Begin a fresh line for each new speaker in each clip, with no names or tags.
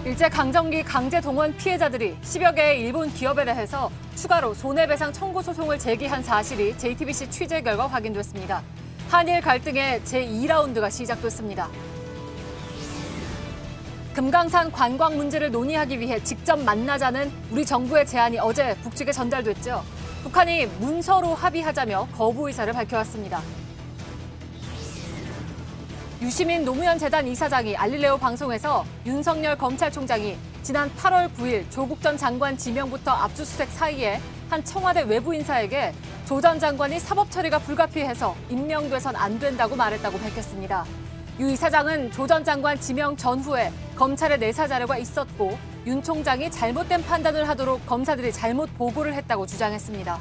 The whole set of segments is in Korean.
일제강점기 강제동원 피해자들이 10여 개의 일본 기업에 대해서 추가로 손해배상 청구 소송을 제기한 사실이 JTBC 취재 결과 확인됐습니다. 한일 갈등의 제2라운드가 시작됐습니다. 금강산 관광 문제를 논의하기 위해 직접 만나자는 우리 정부의 제안이 어제 북측에 전달됐죠. 북한이 문서로 합의하자며 거부 의사를 밝혀왔습니다. 유시민 노무현 재단 이사장이 알릴레오 방송에서 윤석열 검찰총장이 지난 8월 9일 조국 전 장관 지명부터 압수수색 사이에 한 청와대 외부 인사에게 조 전 장관이 사법 처리가 불가피해서 임명돼선 안 된다고 말했다고 밝혔습니다. 유 이사장은 조 전 장관 지명 전후에 검찰에 내사 자료가 있었고 윤 총장이 잘못된 판단을 하도록 검사들이 잘못 보고를 했다고 주장했습니다.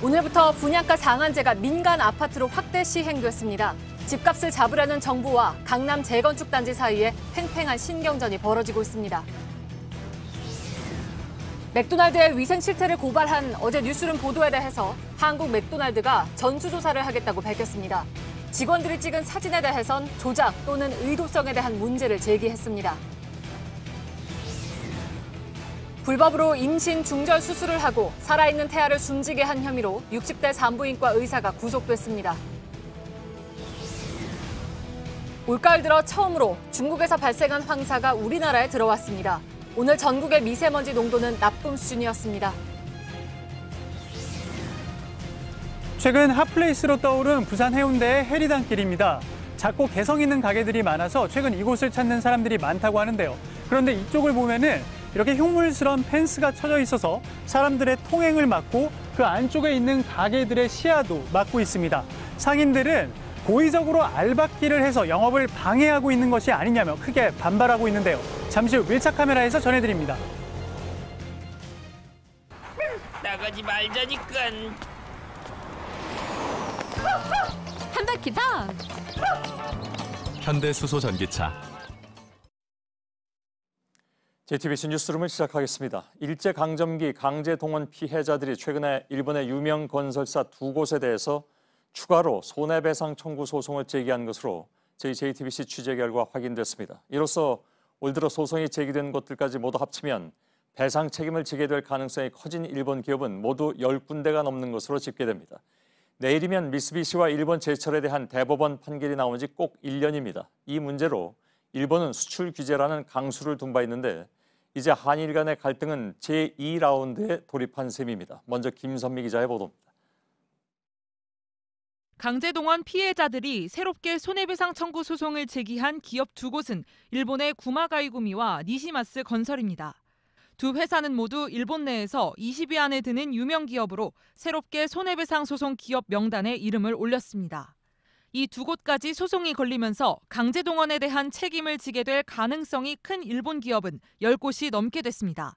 오늘부터 분양가 상한제가 민간 아파트로 확대 시행됐습니다. 집값을 잡으려는 정부와 강남 재건축 단지 사이에 팽팽한 신경전이 벌어지고 있습니다. 맥도날드의 위생 실태를 고발한 어제 뉴스룸 보도에 대해서 한국 맥도날드가 전수조사를 하겠다고 밝혔습니다. 직원들이 찍은 사진에 대해선 조작 또는 의도성에 대한 문제를 제기했습니다. 불법으로 임신 중절 수술을 하고 살아있는 태아를 숨지게 한 혐의로 60대 산부인과 의사가 구속됐습니다. 올가을 들어 처음으로 중국에서 발생한 황사가 우리나라에 들어왔습니다. 오늘 전국의 미세먼지 농도는 나쁨 수준이었습니다.
최근 핫플레이스로 떠오른 부산 해운대의 해리단길입니다. 작고 개성 있는 가게들이 많아서 최근 이곳을 찾는 사람들이 많다고 하는데요. 그런데 이쪽을 보면은 이렇게 흉물스러운 펜스가 쳐져 있어서 사람들의 통행을 막고 그 안쪽에 있는 가게들의 시야도 막고 있습니다. 상인들은 고의적으로 알박기를 해서 영업을 방해하고 있는 것이 아니냐며 크게 반발하고 있는데요. 잠시 후 밀착 카메라에서 전해드립니다.
나가지 말자니까.
한 바퀴 더.
현대수소전기차.
JTBC 뉴스룸을 시작하겠습니다. 일제강점기 강제동원 피해자들이 최근에 일본의 유명 건설사 두 곳에 대해서 추가로 손해배상 청구 소송을 제기한 것으로 저희 JTBC 취재 결과 확인됐습니다. 이로써 올 들어 소송이 제기된 곳들까지 모두 합치면 배상 책임을 지게 될 가능성이 커진 일본 기업은 모두 10군데가 넘는 것으로 집계됩니다. 내일이면 미쓰비시와 일본 제철에 대한 대법원 판결이 나온 지 꼭 1년입니다. 이 문제로 일본은 수출 규제라는 강수를 둔 바 있는데 이제 한일 간의 갈등은 제2라운드에 돌입한 셈입니다. 먼저 김선미 기자의 보도입니다.
강제동원 피해자들이 새롭게 손해배상 청구 소송을 제기한 기업 두 곳은 일본의 구마가이구미와 니시마스 건설입니다. 두 회사는 모두 일본 내에서 20위 안에 드는 유명 기업으로 새롭게 손해배상 소송 기업 명단에 이름을 올렸습니다. 이 두 곳까지 소송이 걸리면서 강제동원에 대한 책임을 지게 될 가능성이 큰 일본 기업은 10곳이 넘게 됐습니다.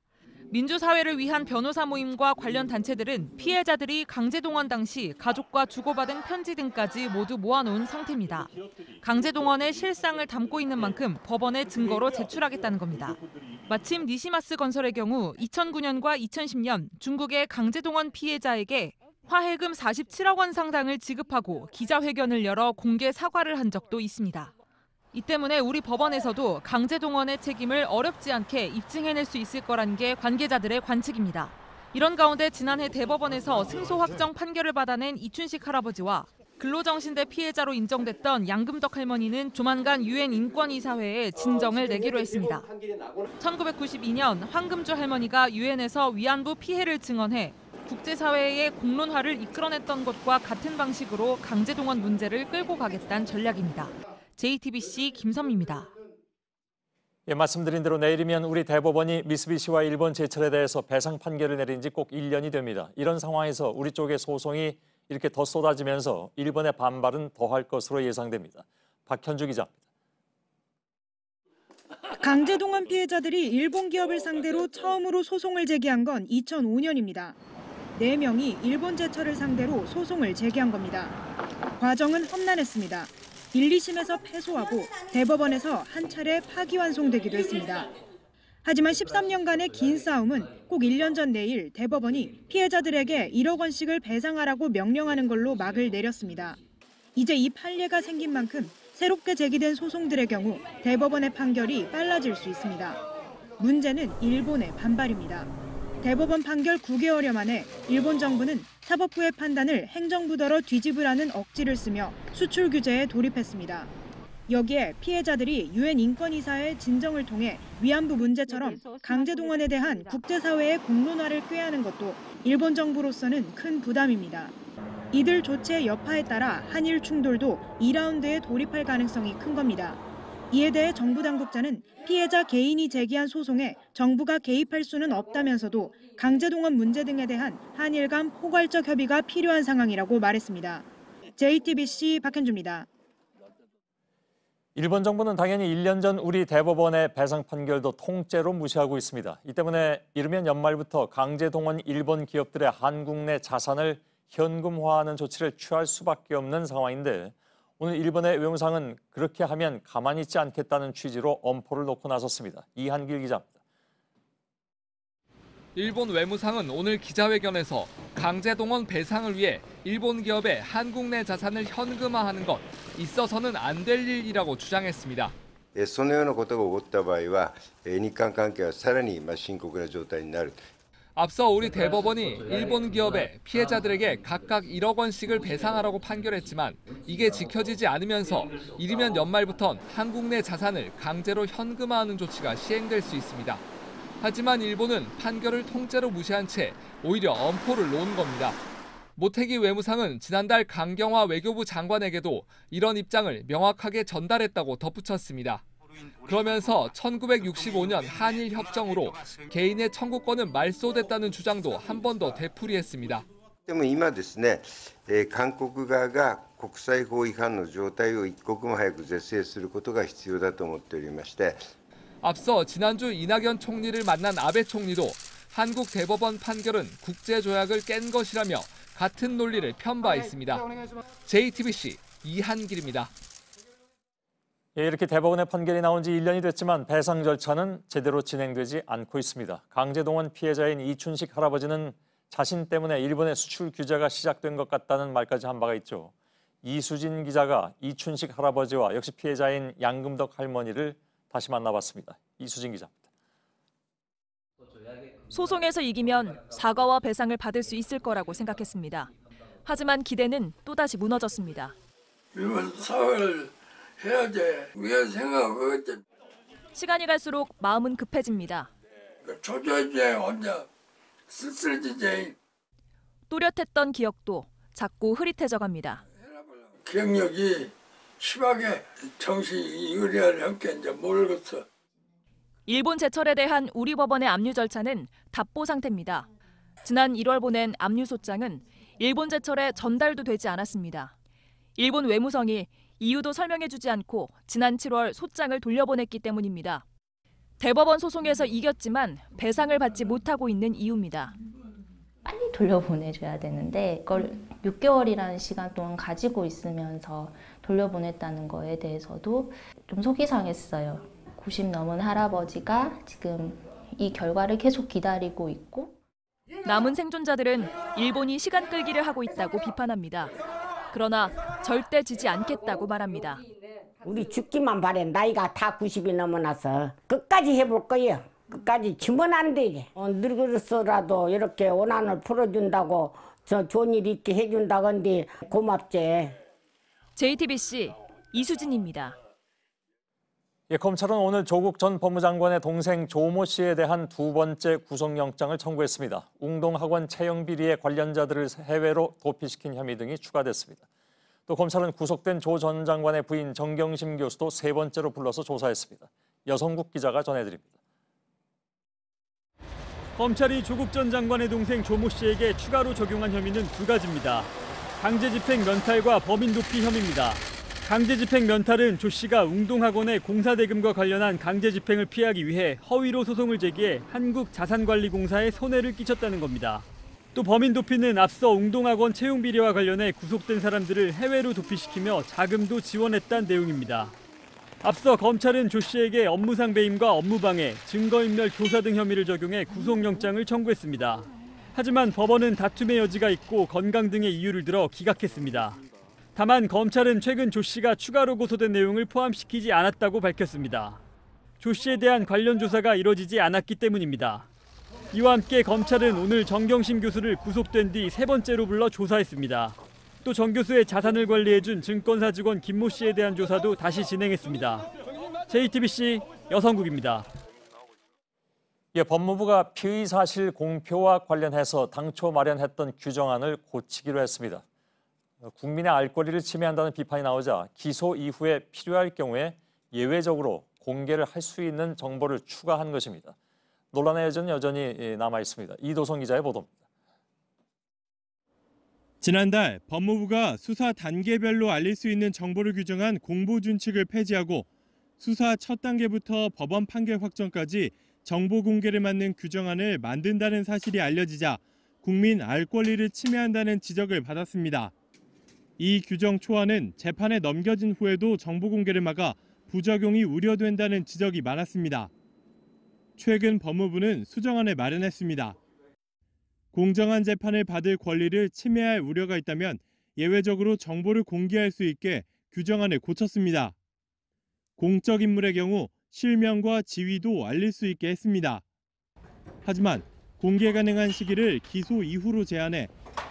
민주사회를 위한 변호사 모임과 관련 단체들은 피해자들이 강제동원 당시 가족과 주고받은 편지 등까지 모두 모아놓은 상태입니다. 강제동원의 실상을 담고 있는 만큼 법원에 증거로 제출하겠다는 겁니다. 마침 니시마스 건설의 경우 2009년과 2010년 중국의 강제동원 피해자에게 화해금 47억 원 상당을 지급하고 기자회견을 열어 공개 사과를 한 적도 있습니다. 이 때문에 우리 법원에서도 강제동원의 책임을 어렵지 않게 입증해낼 수 있을 거라는 게 관계자들의 관측입니다. 이런 가운데 지난해 대법원에서 승소 확정 판결을 받아낸 이춘식 할아버지와 근로정신대 피해자로 인정됐던 양금덕 할머니는 조만간 유엔 인권이사회에 진정을 내기로 했습니다. 1992년 황금주 할머니가 유엔에서 위안부 피해를 증언해 국제사회의 공론화를 이끌어냈던 것과 같은 방식으로 강제동원 문제를 끌고 가겠다는 전략입니다. JTBC 김선미입니다.
예, 말씀드린 대로 내일이면 우리 대법원이 미쓰비시와 일본 제철에 대해서 배상 판결을 내린 지 꼭 1년이 됩니다. 이런 상황에서 우리 쪽의 소송이 이렇게 더 쏟아지면서 일본의 반발은 더할 것으로 예상됩니다. 박현주 기자입니다.
강제동원 피해자들이 일본 기업을 상대로 처음으로 소송을 제기한 건 2005년입니다. 4명이 일본 제철을 상대로 소송을 제기한 겁니다. 과정은 험난했습니다. 1, 2심에서 패소하고 대법원에서 한 차례 파기환송되기도 했습니다. 하지만 13년간의 긴 싸움은 꼭 1년 전 내일 대법원이 피해자들에게 1억 원씩을 배상하라고 명령하는 걸로 막을 내렸습니다. 이제 이 판례가 생긴 만큼 새롭게 제기된 소송들의 경우 대법원의 판결이 빨라질 수 있습니다. 문제는 일본의 반발입니다. 대법원 판결 9개월여 만에 일본 정부는 사법부의 판단을 행정부더러 뒤집으라는 억지를 쓰며 수출 규제에 돌입했습니다. 여기에 피해자들이 유엔 인권이사의 진정을 통해 위안부 문제처럼 강제 동원에 대한 국제사회의 공론화를 꾀하는 것도 일본 정부로서는 큰 부담입니다. 이들 조치의 여파에 따라 한일 충돌도 2라운드에 돌입할 가능성이 큰 겁니다. 이에 대해 정부 당국자는 피해자 개인이 제기한 소송에 정부가 개입할 수는 없다면서도 강제 동원 문제 등에 대한 한일 간 포괄적 협의가 필요한 상황이라고 말했습니다. JTBC 박현주입니다.
일본 정부는 당연히 1년 전 우리 대법원의 배상 판결도 통째로 무시하고 있습니다. 이 때문에 이르면 연말부터 강제 동원 일본 기업들의 한국 내 자산을 현금화하는 조치를 취할 수밖에 없는 상황인데 오늘 일본의 외무상은 그렇게 하면 가만히 있지 않겠다는 취지로 엄포를 놓고 나섰습니다. 이한길 기자입니다.
일본 외무상은 오늘 기자회견에서 강제동원 배상을 위해 일본 기업의 한국 내 자산을 현금화하는 것 있어서는 안 될 일이라고 주장했습니다.
そのようなことが起こった場合は、日韓関係はさらに深刻な状態になる。
앞서 우리 대법원이 일본 기업에 피해자들에게 각각 1억 원씩을 배상하라고 판결했지만 이게 지켜지지 않으면서 이르면 연말부턴 한국 내 자산을 강제로 현금화하는 조치가 시행될 수 있습니다. 하지만 일본은 판결을 통째로 무시한 채 오히려 엄포를 놓은 겁니다. 모태기 외무상은 지난달 강경화 외교부 장관에게도 이런 입장을 명확하게 전달했다고 덧붙였습니다. 그러면서 1965년 한일 협정으로 개인의 청구권은 말소됐다는 주장도 한 번 더 되풀이했습니다.
でも今ですね、韓国側が国際法違反の状態を一刻も早く是正することが必要だと思っておりまして。
앞서 지난주 이낙연 총리를 만난 아베 총리도 한국 대법원 판결은 국제조약을 깬 것이라며 같은 논리를 편바했습니다. JTBC 이한길입니다.
이렇게 대법원의 판결이 나온 지 1년이 됐지만 배상 절차는 제대로 진행되지 않고 있습니다. 강제동원 피해자인 이춘식 할아버지는 자신 때문에 일본의 수출 규제가 시작된 것 같다는 말까지 한 바가 있죠. 이수진 기자가 이춘식 할아버지와 역시 피해자인 양금덕 할머니를 다시 만나봤습니다. 이수진 기자입니다.
소송에서 이기면 사과와 배상을 받을 수 있을 거라고 생각했습니다. 하지만 기대는 또다시 무너졌습니다.
일본 사과를 해야 돼. 우리가 생각하거든.
시간이 갈수록 마음은 급해집니다.
초조해져 혼자 쓸쓸해지지.
또렷했던 기억도 자꾸 흐릿해져 갑니다.
기억력이 심하게 정신이 이거리를 함께 이제 모르겠어.
일본 제철에 대한 우리 법원의 압류 절차는 답보 상태입니다. 지난 1월 보낸 압류 소장은 일본 제철에 전달도 되지 않았습니다. 일본 외무성이 이유도 설명해주지 않고 지난 7월 소장을 돌려보냈기 때문입니다. 대법원 소송에서 이겼지만 배상을 받지 못하고 있는 이유입니다.
빨리 돌려보내줘야 되는데 그걸 6개월이라는 시간 동안 가지고 있으면서 돌려보냈다는 거에 대해서도 좀 속이 상했어요. 90 넘은 할아버지가 지금 이 결과를 계속 기다리고 있고
남은 생존자들은 일본이 시간 끌기를 하고 있다고 비판합니다. 그러나 절대 지지 않겠다고 말합니다.
우리 죽기만 바래. 나이가 다 90이 넘어나서 끝까지 해볼 거예요. 끝까지 지면 안 돼. 늙어서라도 이렇게 원한을 풀어준다고 저 좋은 일 있게 해준다건데 고맙지.
JTBC 이수진입니다.
검찰은 오늘 조국 전 법무장관의 동생 조모 씨에 대한 두 번째 구속영장을 청구했습니다. 웅동학원 채용 비리의 관련자들을 해외로 도피시킨 혐의 등이 추가됐습니다. 또 검찰은 구속된 조 전 장관의 부인 정경심 교수도 세 번째로 불러서 조사했습니다. 여성국 기자가 전해드립니다.
검찰이 조국 전 장관의 동생 조모 씨에게 추가로 적용한 혐의는 두 가지입니다. 강제집행 면탈과 범인 도피 혐의입니다. 강제집행 면탈은 조 씨가 웅동학원의 공사대금과 관련한 강제집행을 피하기 위해 허위로 소송을 제기해 한국자산관리공사에 손해를 끼쳤다는 겁니다. 또 범인 도피는 앞서 웅동학원 채용 비리와 관련해 구속된 사람들을 해외로 도피시키며 자금도 지원했다는 내용입니다. 앞서 검찰은 조 씨에게 업무상 배임과 업무방해, 증거인멸 교사 등 혐의를 적용해 구속영장을 청구했습니다. 하지만 법원은 다툼의 여지가 있고 건강 등의 이유를 들어 기각했습니다.
다만 검찰은 최근 조 씨가 추가로 고소된 내용을 포함시키지 않았다고 밝혔습니다. 조 씨에 대한 관련 조사가 이뤄지지 않았기 때문입니다. 이와 함께 검찰은 오늘 정경심 교수를 구속된 뒤 세 번째로 불러 조사했습니다. 또 정 교수의 자산을 관리해준 증권사 직원 김모 씨에 대한 조사도 다시 진행했습니다. JTBC 여성국입니다.
예, 법무부가 피의 사실 공표와 관련해서 당초 마련했던 규정안을 고치기로 했습니다. 국민의 알 권리를 침해한다는 비판이 나오자 기소 이후에 필요할 경우에 예외적으로 공개를 할 수 있는 정보를 추가한 것입니다. 논란의 여전은 여전히 남아 있습니다. 이도성 기자의 보도입니다.
지난달 법무부가 수사 단계별로 알릴 수 있는 정보를 규정한 공보준칙을 폐지하고 수사 첫 단계부터 법원 판결 확정까지 정보 공개를 막는 규정안을 만든다는 사실이 알려지자 국민 알 권리를 침해한다는 지적을 받았습니다. 이 규정 초안은 재판에 넘겨진 후에도 정보 공개를 막아 부작용이 우려된다는 지적이 많았습니다. 최근 법무부는 수정안을 마련했습니다. 공정한 재판을 받을 권리를 침해할 우려가 있다면 예외적으로 정보를 공개할 수 있게 규정안을 고쳤습니다. 공적 인물의 경우 실명과 지위도 알릴 수 있게 했습니다. 하지만 공개 가능한 시기를 기소 이후로 제한해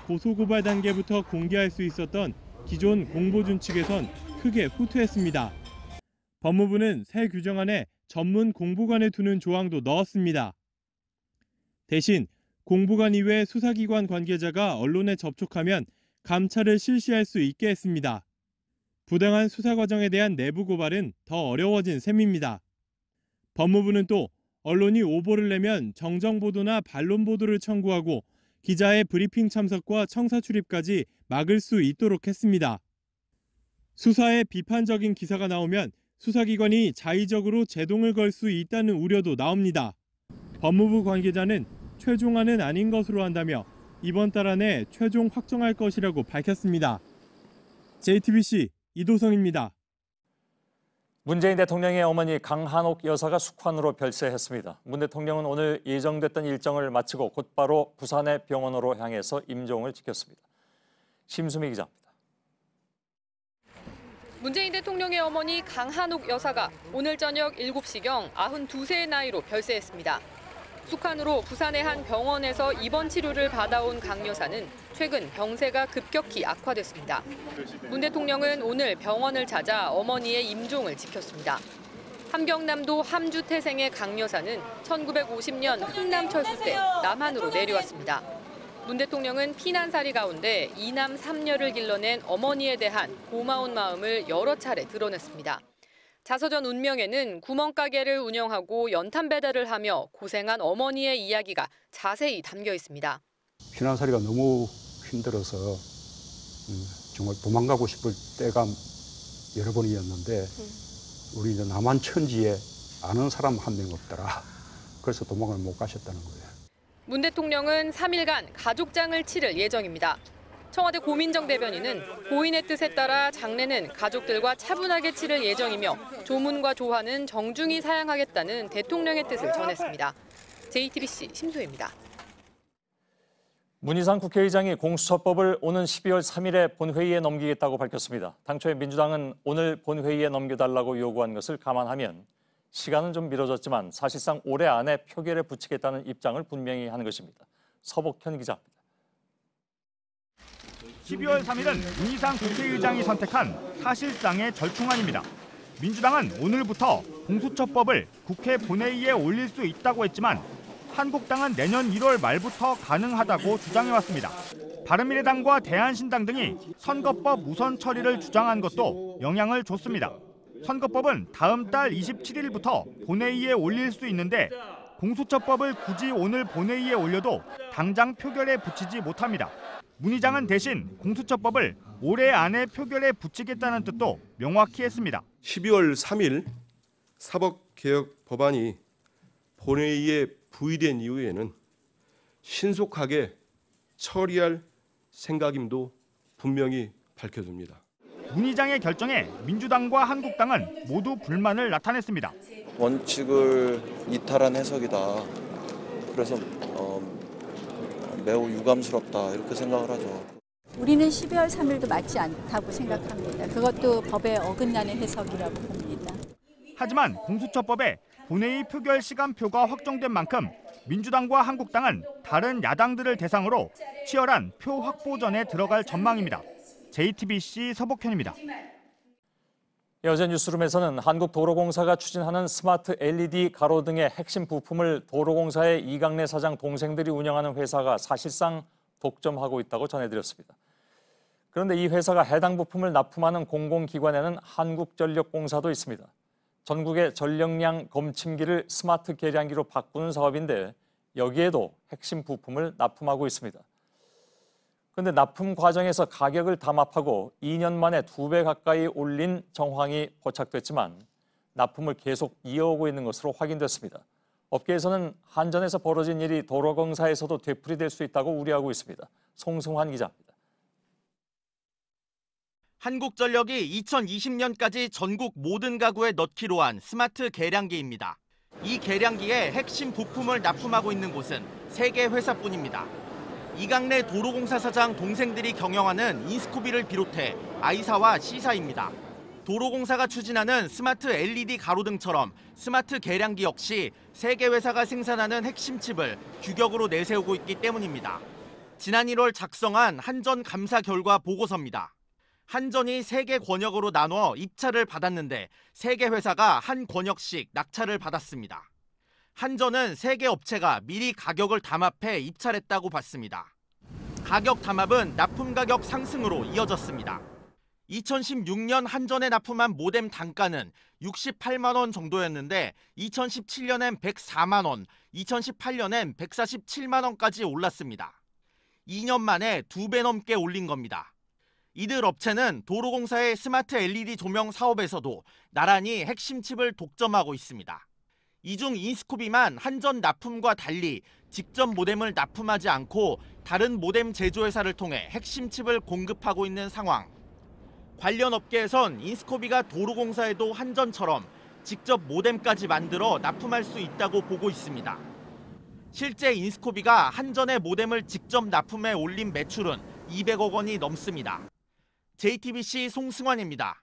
고소고발 단계부터 공개할 수 있었던 기존 공보준칙에선 크게 후퇴했습니다. 법무부는 새 규정안에 전문 공보관을 두는 조항도 넣었습니다. 대신 공보관 이외 수사기관 관계자가 언론에 접촉하면 감찰을 실시할 수 있게 했습니다. 부당한 수사 과정에 대한 내부 고발은 더 어려워진 셈입니다. 법무부는 또 언론이 오보를 내면 정정보도나 반론보도를 청구하고 기자의 브리핑 참석과 청사 출입까지 막을 수 있도록 했습니다. 수사에 비판적인 기사가 나오면 수사기관이 자의적으로 제동을 걸 수 있다는 우려도 나옵니다. 법무부 관계자는 최종안은 아닌 것으로 한다며 이번 달 안에 최종 확정할 것이라고 밝혔습니다. JTBC 이도성입니다.
문재인 대통령의 어머니 강한옥 여사가 숙환으로 별세했습니다. 문 대통령은 오늘 예정됐던 일정을 마치고 곧바로 부산의 병원으로 향해서 임종을 지켰습니다. 심수미 기자입니다.
문재인 대통령의 어머니 강한옥 여사가 오늘 저녁 7시경 92세의 나이로 별세했습니다. 숙환으로 부산의 한 병원에서 입원 치료를 받아온 강 여사는 최근 병세가 급격히 악화됐습니다. 문 대통령은 오늘 병원을 찾아 어머니의 임종을 지켰습니다. 함경남도 함주 태생의 강 여사는 1950년 흥남 철수 때 남한으로 내려왔습니다. 문 대통령은 피난살이 가운데 이남 3녀를 길러낸 어머니에 대한 고마운 마음을 여러 차례 드러냈습니다. 자서전 운명에는 구멍가게를 운영하고 연탄 배달을 하며 고생한 어머니의 이야기가 자세히 담겨 있습니다.
피난살이가 너무 힘들어서 정말 도망가고 싶을 때가 여러 번이었는데 우리 이제 남한 천지에 아는 사람 한 명 없더라. 그래서 도망을 못 가셨다는 거예요.
문 대통령은 3일간 가족장을 치를 예정입니다. 청와대 고민정 대변인은 고인의 뜻에 따라 장례는 가족들과 차분하게 치를 예정이며 조문과 조화는 정중히 사양하겠다는 대통령의 뜻을 전했습니다. JTBC 심수혜입니다.
문희상 국회의장이 공수처법을 오는 12월 3일에 본회의에 넘기겠다고 밝혔습니다. 당초에 민주당은 오늘 본회의에 넘겨달라고 요구한 것을 감안하면 시간은 좀 미뤄졌지만 사실상 올해 안에 표결에 붙이겠다는 입장을 분명히 한 것입니다. 서복현 기자입니다.
12월 3일은 문희상 국회의장이 선택한 사실상의 절충안입니다. 민주당은 오늘부터 공수처법을 국회 본회의에 올릴 수 있다고 했지만 한국당은 내년 1월 말부터 가능하다고 주장해왔습니다. 바른미래당과 대한신당 등이 선거법 우선 처리를 주장한 것도 영향을 줬습니다. 선거법은 다음 달 27일부터 본회의에 올릴 수 있는데 공수처법을 굳이 오늘 본회의에 올려도 당장 표결에 붙이지 못합니다. 문 의장은 대신 공수처법을 올해 안에 표결에 붙이겠다는 뜻도 명확히 했습니다.
12월 3일 사법개혁 법안이 본회의에 부의된 이후에는 신속하게 처리할 생각임도 분명히 밝혀집니다.
문 의장의 결정에 민주당과 한국당은 모두 불만을 나타냈습니다.
원칙을 이탈한 해석이다. 그래서 매우 유감스럽다 이렇게 생각을 하죠.
우리는 12월 3일도 맞지 않다고 생각합니다. 그것도 법에 어긋나는 해석이라고 봅니다.
하지만 공수처법에 본회의 표결 시간표가 확정된 만큼 민주당과 한국당은 다른 야당들을 대상으로 치열한 표 확보전에 들어갈 전망입니다. JTBC 서복현입니다.
어제 뉴스룸에서는 한국도로공사가 추진하는 스마트 LED 가로등의 핵심 부품을 도로공사의 이강래 사장 동생들이 운영하는 회사가 사실상 독점하고 있다고 전해드렸습니다. 그런데 이 회사가 해당 부품을 납품하는 공공기관에는 한국전력공사도 있습니다. 전국의 전력량 검침기를 스마트 계량기로 바꾸는 사업인데 여기에도 핵심 부품을 납품하고 있습니다. 그런데 납품 과정에서 가격을 담합하고 2년 만에 2배 가까이 올린 정황이 포착됐지만 납품을 계속 이어오고 있는 것으로 확인됐습니다. 업계에서는 한전에서 벌어진 일이 도로공사에서도 되풀이될 수 있다고 우려하고 있습니다. 송승환 기자입니다.
한국전력이 2020년까지 전국 모든 가구에 넣기로 한 스마트 계량기입니다. 이 계량기의 핵심 부품을 납품하고 있는 곳은 3개 회사뿐입니다. 이강래 도로공사 사장 동생들이 경영하는 인스코비를 비롯해 I사와 C사입니다. 도로공사가 추진하는 스마트 LED 가로등처럼 스마트 계량기 역시 3개 회사가 생산하는 핵심 칩을 규격으로 내세우고 있기 때문입니다. 지난 1월 작성한 한전 감사 결과 보고서입니다. 한전이 3개 권역으로 나눠 입찰을 받았는데 3개 회사가 한 권역씩 낙찰을 받았습니다. 한전은 3개 업체가 미리 가격을 담합해 입찰했다고 봤습니다. 가격 담합은 납품 가격 상승으로 이어졌습니다. 2016년 한전에 납품한 모뎀 단가는 68만 원 정도였는데 2017년엔 104만 원, 2018년엔 147만 원까지 올랐습니다. 2년 만에 2배 넘게 올린 겁니다. 이들 업체는 도로공사의 스마트 LED 조명 사업에서도 나란히 핵심 칩을 독점하고 있습니다. 이 중 인스코비만 한전 납품과 달리 직접 모뎀을 납품하지 않고 다른 모뎀 제조회사를 통해 핵심 칩을 공급하고 있는 상황. 관련 업계에선 인스코비가 도로공사에도 한전처럼 직접 모뎀까지 만들어 납품할 수 있다고 보고 있습니다. 실제 인스코비가 한전의 모뎀을 직접 납품해 올린 매출은 200억 원이 넘습니다. JTBC 송승환입니다.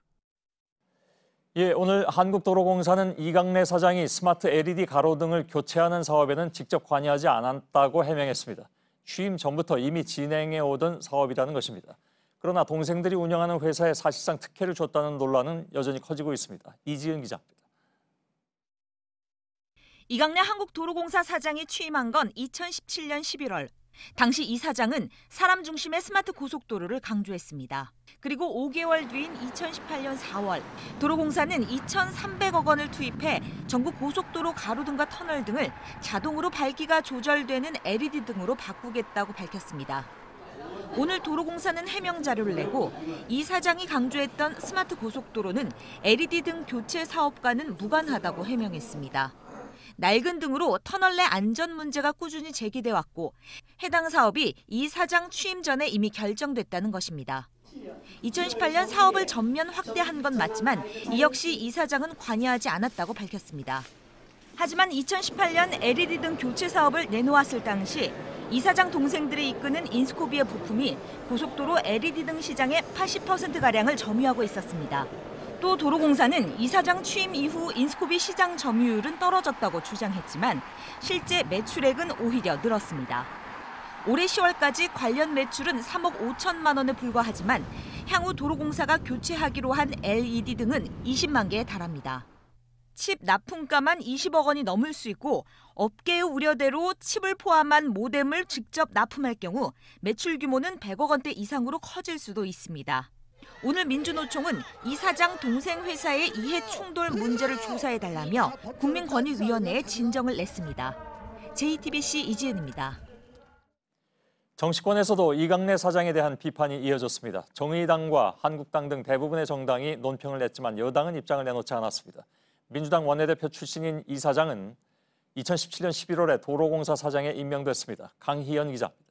예, 오늘 한국도로공사는 이강래 사장이 스마트 LED 가로등을 교체하는 사업에는 직접 관여하지 않았다고 해명했습니다. 취임 전부터 이미 진행해 오던 사업이라는 것입니다. 그러나 동생들이 운영하는 회사에 사실상 특혜를 줬다는 논란은 여전히 커지고 있습니다. 이지은 기자입니다.
이강래 한국도로공사 사장이 취임한 건 2017년 11월. 당시 이 사장은 사람 중심의 스마트 고속도로를 강조했습니다. 그리고 5개월 뒤인 2018년 4월, 도로공사는 2,300억 원을 투입해 전국 고속도로 가로등과 터널 등을 자동으로 밝기가 조절되는 LED 등으로 바꾸겠다고 밝혔습니다. 오늘 도로공사는 해명 자료를 내고 이 사장이 강조했던 스마트 고속도로는 LED 등 교체 사업과는 무관하다고 해명했습니다. 낡은 등으로 터널 내 안전 문제가 꾸준히 제기돼 왔고 해당 사업이 이 사장 취임 전에 이미 결정됐다는 것입니다. 2018년 사업을 전면 확대한 건 맞지만 이 역시 이 사장은 관여하지 않았다고 밝혔습니다. 하지만 2018년 LED 등 교체 사업을 내놓았을 당시 이 사장 동생들이 이끄는 인스코비의 부품이 고속도로 LED 등 시장의 80%가량을 점유하고 있었습니다. 또 도로공사는 이 사장 취임 이후 인스코비 시장 점유율은 떨어졌다고 주장했지만 실제 매출액은 오히려 늘었습니다. 올해 10월까지 관련 매출은 3억 5천만 원에 불과하지만 향후 도로공사가 교체하기로 한 LED 등은 20만 개에 달합니다. 칩 납품가만 20억 원이 넘을 수 있고 업계의 우려대로 칩을 포함한 모뎀을 직접 납품할 경우 매출 규모는 100억 원대 이상으로 커질 수도 있습니다. 오늘 민주노총은 이 사장 동생 회사의 이해 충돌 문제를 조사해달라며 국민권익위원회에 진정을 냈습니다. JTBC 이지은입니다.
정치권에서도 이강래 사장에 대한 비판이 이어졌습니다. 정의당과 한국당 등 대부분의 정당이 논평을 냈지만 여당은 입장을 내놓지 않았습니다. 민주당 원내대표 출신인 이 사장은 2017년 11월에 도로공사 사장에 임명됐습니다. 강희연 기자입니다.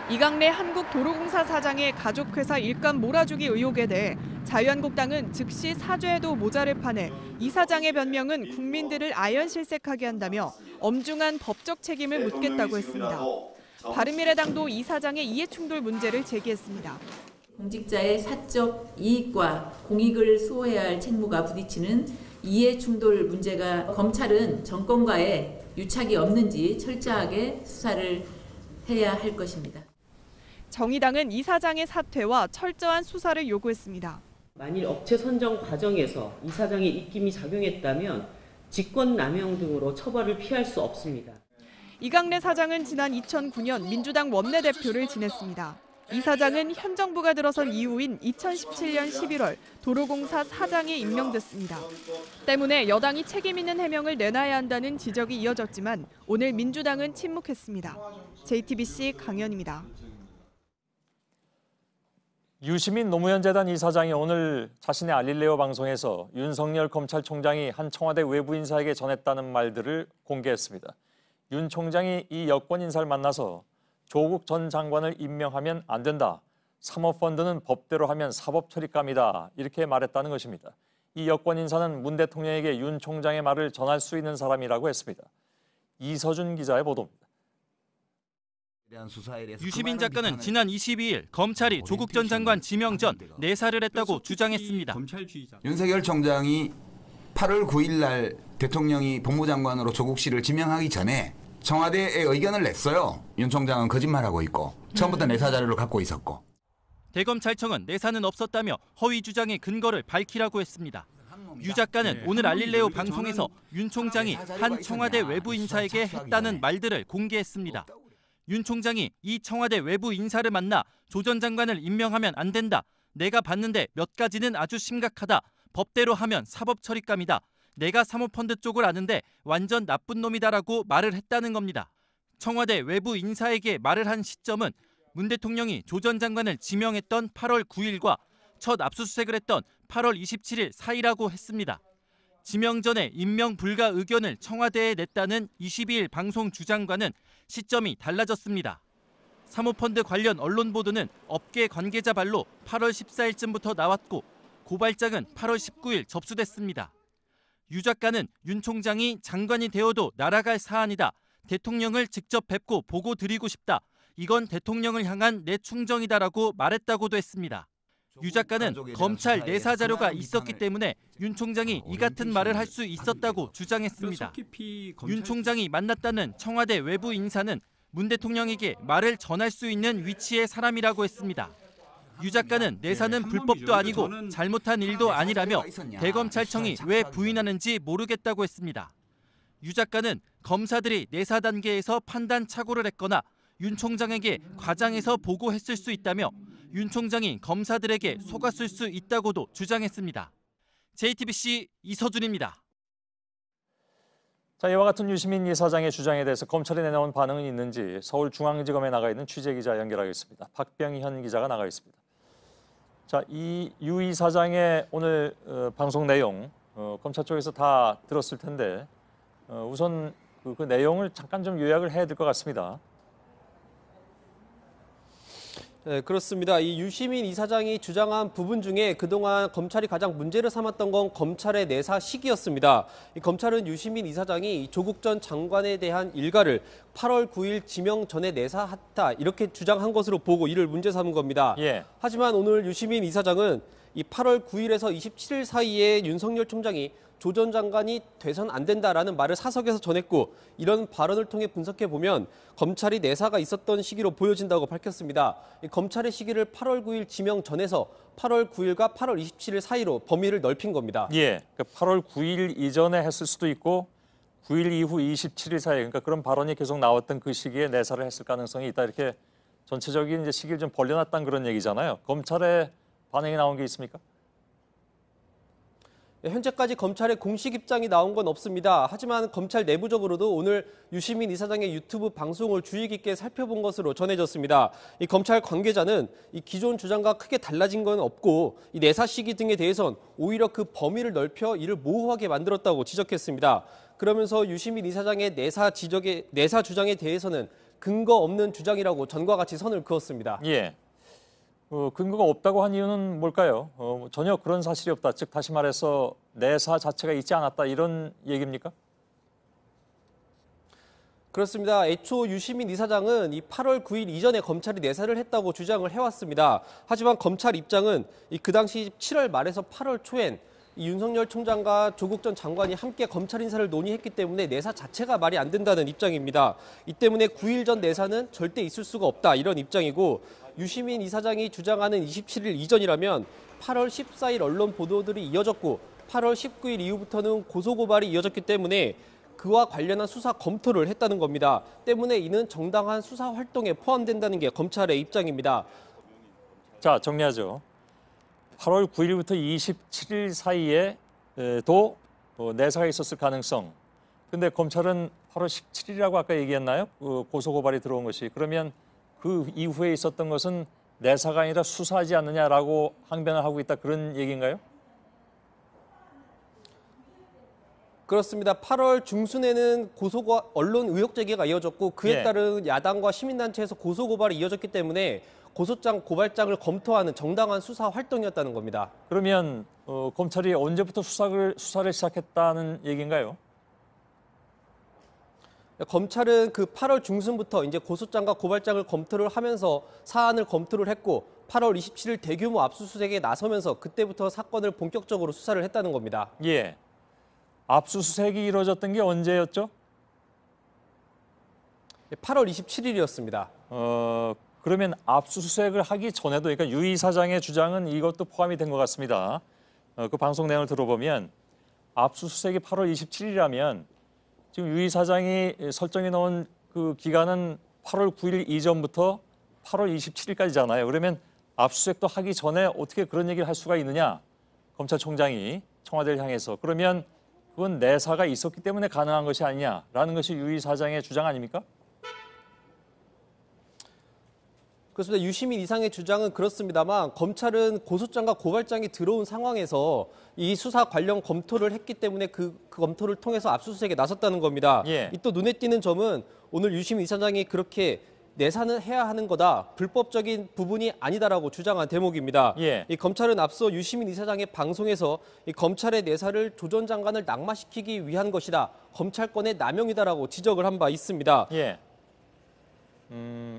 이강래 한국도로공사 사장의 가족회사 일감 몰아주기 의혹에 대해 자유한국당은 즉시 사죄에도 모자를 파내 이 사장의 변명은 국민들을 아연실색하게 한다며 엄중한 법적 책임을 묻겠다고 했습니다. 바른미래당도 이사장의 이해충돌 문제를 제기했습니다.
공직자의 사적 이익과 공익을 수호해야 할 책무가 부딪히는 이해충돌 문제가 검찰은 정권과의 유착이 없는지 철저하게 수사를 해야 할 것입니다.
정의당은 이사장의 사퇴와 철저한 수사를 요구했습니다.
만일 업체 선정 과정에서 이사장의 입김이 작용했다면 직권남용 등으로 처벌을 피할 수 없습니다.
이강래 사장은 지난 2009년 민주당 원내대표를 지냈습니다. 이 사장은 현 정부가 들어선 이후인 2017년 11월 도로공사 사장에 임명됐습니다. 때문에 여당이 책임 있는 해명을 내놔야 한다는 지적이 이어졌지만 오늘 민주당은 침묵했습니다. JTBC 강연입니다.
유시민 노무현 재단 이사장이 오늘 자신의 알릴레오 방송에서 윤석열 검찰총장이 한 청와대 외부 인사에게 전했다는 말들을 공개했습니다. 윤 총장이 이 여권 인사를 만나서 조국 전 장관을 임명하면 안 된다. 사모펀드는 법대로 하면 사법 처리감이다. 이렇게 말했다는 것입니다. 이 여권 인사는 문 대통령에게 윤 총장의 말을 전할 수 있는 사람이라고 했습니다. 이서준 기자의 보도입니다.
유시민 작가는 지난 22일 검찰이 조국 전 장관 지명 전 내사를 했다고 주장했습니다.
윤석열 총장이 8월 9일 날 대통령이 법무장관으로 조국 씨를 지명하기 전에 청와대에 의견을 냈어요. 윤 총장은 거짓말하고 있고 처음부터 내사 자료를 갖고 있었고.
대검찰청은 내사는 없었다며 허위 주장의 근거를 밝히라고 했습니다. 유 작가는 오늘 알릴레오 방송에서 윤 총장이 한 청와대 외부 인사에게 했다는 말들을 공개했습니다. 윤 총장이 이 청와대 외부 인사를 만나 조 전 장관을 임명하면 안 된다. 내가 봤는데 몇 가지는 아주 심각하다. 법대로 하면 사법 처리감이다. 내가 사모펀드 쪽을 아는데 완전 나쁜 놈이다라고 말을 했다는 겁니다. 청와대 외부 인사에게 말을 한 시점은 문 대통령이 조 전 장관을 지명했던 8월 9일과 첫 압수수색을 했던 8월 27일 사이라고 했습니다. 지명 전에 임명 불가 의견을 청와대에 냈다는 22일 방송 주장과는 시점이 달라졌습니다. 사모펀드 관련 언론 보도는 업계 관계자 발로 8월 14일쯤부터 나왔고 고발장은 8월 19일 접수됐습니다. 유 작가는 윤 총장이 장관이 되어도 날아갈 사안이다. 대통령을 직접 뵙고 보고 드리고 싶다. 이건 대통령을 향한 내 충정이다라고 말했다고도 했습니다. 유 작가는 검찰 내사 자료가 있었기 때문에 윤 총장이 이 같은 말을 할 수 있었다고 주장했습니다. 윤 총장이 만났다는 청와대 외부 인사는 문 대통령에게 말을 전할 수 있는 위치의 사람이라고 했습니다. 유 작가는 내사는 불법도 아니고 잘못한 일도 아니라며 대검찰청이 왜 부인하는지 모르겠다고 했습니다. 유 작가는 검사들이 내사 단계에서 판단 착오를 했거나 윤 총장에게 과장해서 보고했을 수 있다며 윤 총장이 검사들에게 속았을 수 있다고도 주장했습니다. JTBC 이서준입니다.
자, 이와 같은 유시민 이사장의 주장에 대해서 검찰이 내놓은 반응은 있는지 서울중앙지검에 나가 있는 취재기자 연결하겠습니다. 박병현 기자가 나가 있습니다. 자, 이 유 이사장의 오늘 방송 내용 검찰 쪽에서 다 들었을 텐데 우선 그 내용을 잠깐 좀 요약을 해야 될 것 같습니다.
네, 그렇습니다. 이 유시민 이사장이 주장한 부분 중에 그동안 검찰이 가장 문제를 삼았던 건 검찰의 내사 시기였습니다. 이 검찰은 유시민 이사장이 조국 전 장관에 대한 일가를 8월 9일 지명 전에 내사했다 이렇게 주장한 것으로 보고 이를 문제 삼은 겁니다.
예.
하지만 오늘 유시민 이사장은 이 8월 9일에서 27일 사이에 윤석열 총장이 조 전 장관이 돼선 안 된다라는 말을 사석에서 전했고 이런 발언을 통해 분석해 보면 검찰이 내사가 있었던 시기로 보여진다고 밝혔습니다. 검찰의 시기를 8월 9일 지명 전에서 8월 9일과 8월 27일 사이로 범위를 넓힌 겁니다.
예, 그러니까 8월 9일 이전에 했을 수도 있고 9일 이후 27일 사이, 그러니까 그런 발언이 계속 나왔던 그 시기에 내사를 했을 가능성이 있다. 이렇게 전체적인 이제 시기를 좀 벌려놨다는 그런 얘기잖아요. 검찰의 반응이 나온 게 있습니까?
현재까지 검찰의 공식 입장이 나온 건 없습니다. 하지만 검찰 내부적으로도 오늘 유시민 이사장의 유튜브 방송을 주의 깊게 살펴본 것으로 전해졌습니다. 이 검찰 관계자는 이 기존 주장과 크게 달라진 건 없고 이 내사 시기 등에 대해선 오히려 그 범위를 넓혀 이를 모호하게 만들었다고 지적했습니다. 그러면서 유시민 이사장의 내사 주장에 대해서는 근거 없는 주장이라고 전과 같이 선을 그었습니다.
예. 근거가 없다고 한 이유는 뭘까요? 전혀 그런 사실이 없다. 즉 다시 말해서 내사 자체가 있지 않았다 이런 얘기입니까?
그렇습니다. 애초 유시민 이사장은 이 8월 9일 이전에 검찰이 내사를 했다고 주장을 해왔습니다. 하지만 검찰 입장은 그 당시 7월 말에서 8월 초엔 이 윤석열 총장과 조국 전 장관이 함께 검찰 인사를 논의했기 때문에 내사 자체가 말이 안 된다는 입장입니다. 이 때문에 9일 전 내사는 절대 있을 수가 없다 이런 입장이고, 유시민 이사장이 주장하는 27일 이전이라면 8월 14일 언론 보도들이 이어졌고 8월 19일 이후부터는 고소고발이 이어졌기 때문에 그와 관련한 수사 검토를 했다는 겁니다. 때문에 이는 정당한 수사 활동에 포함된다는 게 검찰의 입장입니다.
자, 정리하죠. 8월 9일부터 27일 사이에도 내사가 있었을 가능성. 근데 검찰은 8월 17일이라고 아까 얘기했나요? 고소고발이 들어온 것이. 그러면 그 이후에 있었던 것은 내사가 아니라 수사하지 않느냐라고 항변을 하고 있다, 그런 얘기인가요?
그렇습니다. 8월 중순에는 언론 의혹 제기가 이어졌고 그에 따른 야당과 시민단체에서 고소고발이 이어졌기 때문에 고소장, 고발장을 검토하는 정당한 수사 활동이었다는 겁니다.
그러면 검찰이 언제부터 수사를 시작했다는 얘기인가요?
검찰은 그 8월 중순부터 이제 고소장과 고발장을 검토를 하면서 사안을 검토를 했고 8월 27일 대규모 압수수색에 나서면서 그때부터 사건을 본격적으로 수사를 했다는 겁니다.
예. 압수수색이 이루어졌던 게 언제였죠?
8월 27일이었습니다.
그러면 압수수색을 하기 전에도, 그러니까 유 이사장의 주장은 이것도 포함이 된 것 같습니다. 그 방송 내용을 들어보면 압수수색이 8월 27일이라면 지금 유 이사장이 설정해 놓은 그 기간은 8월 9일 이전부터 8월 27일까지잖아요. 그러면 압수수색도 하기 전에 어떻게 그런 얘기를 할 수가 있느냐? 검찰총장이 청와대를 향해서. 그러면 그건 내사가 있었기 때문에 가능한 것이 아니냐라는 것이 유 이사장의 주장 아닙니까?
그렇습니다. 유시민 이사장의 주장은 그렇습니다만 검찰은 고소장과 고발장이 들어온 상황에서 이 수사 관련 검토를 했기 때문에 그 검토를 통해서 압수수색에 나섰다는 겁니다. 또 눈에 띄는 점은 오늘 유시민 이사장이 그렇게 내사는 해야 하는 거다, 불법적인 부분이 아니다라고 주장한 대목입니다. 이 검찰은 앞서 유시민 이사장의 방송에서 이 검찰의 내사를 조 전 장관을 낙마시키기 위한 것이다, 검찰권의 남용이다라고 지적을 한 바 있습니다.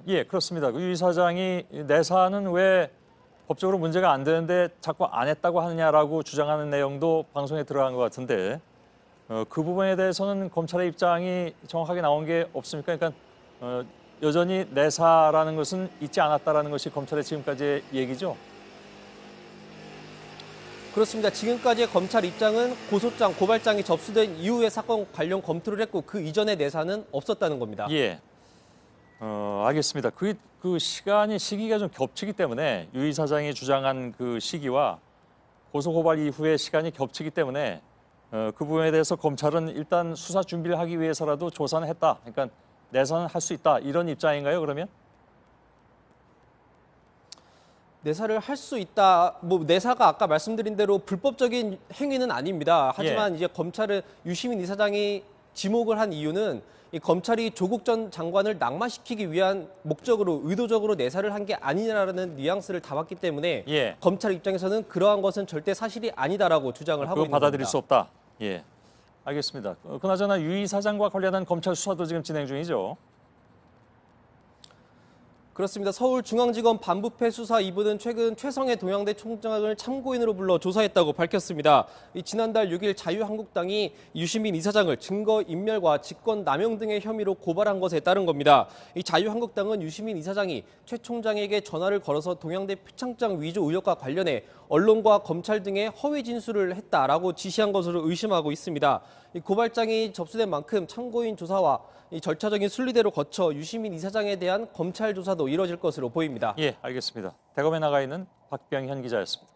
예, 그렇습니다. 유 이사장이 내사는 왜 법적으로 문제가 안 되는데 자꾸 안 했다고 하느냐라고 주장하는 내용도 방송에 들어간 것 같은데 그 부분에 대해서는 검찰의 입장이 정확하게 나온 게 없습니까? 그러니까 여전히 내사라는 것은 있지 않았다라는 것이 검찰의 지금까지의 얘기죠?
그렇습니다. 지금까지의 검찰 입장은 고소장, 고발장이 접수된 이후에 사건 관련 검토를 했고 그 이전의 내사는 없었다는 겁니다.
예. 알겠습니다. 그 시기가 좀 겹치기 때문에 유 이사장이 주장한 그 시기와 고소고발 이후의 시간이 겹치기 때문에 그 부분에 대해서 검찰은 일단 수사 준비를 하기 위해서라도 조사는 했다. 그러니까 내사는 할 수 있다. 이런 입장인가요, 그러면?
내사를 할 수 있다. 내사가 아까 말씀드린 대로 불법적인 행위는 아닙니다. 하지만 이제 검찰은 유시민 이사장이 지목을 한 이유는 이 검찰이 조국 전 장관을 낙마시키기 위한 목적으로 의도적으로 내사를 한 게 아니냐라는 뉘앙스를 담았기 때문에 검찰 입장에서는 그러한 것은 절대 사실이 아니다라고 주장을 하고 있는 겁니다.
받아들일 수 없다. 예, 알겠습니다. 그나저나 유 이사장과 관련한 검찰 수사도 지금 진행 중이죠.
그렇습니다. 서울중앙지검 반부패 수사 2부는 최근 최성해 동양대 총장을 참고인으로 불러 조사했다고 밝혔습니다. 지난달 6일 자유한국당이 유시민 이사장을 증거인멸과 직권남용 등의 혐의로 고발한 것에 따른 겁니다. 자유한국당은 유시민 이사장이 최 총장에게 전화를 걸어서 동양대 표창장 위조 의혹과 관련해 언론과 검찰 등의 허위 진술을 했다라고 지시한 것으로 의심하고 있습니다. 고발장이 접수된 만큼 참고인 조사와 절차적인 순리대로 거쳐 유시민 이사장에 대한 검찰 조사도 이뤄질 것으로 보입니다.
예, 알겠습니다. 대검에 나가 있는 박병현 기자였습니다.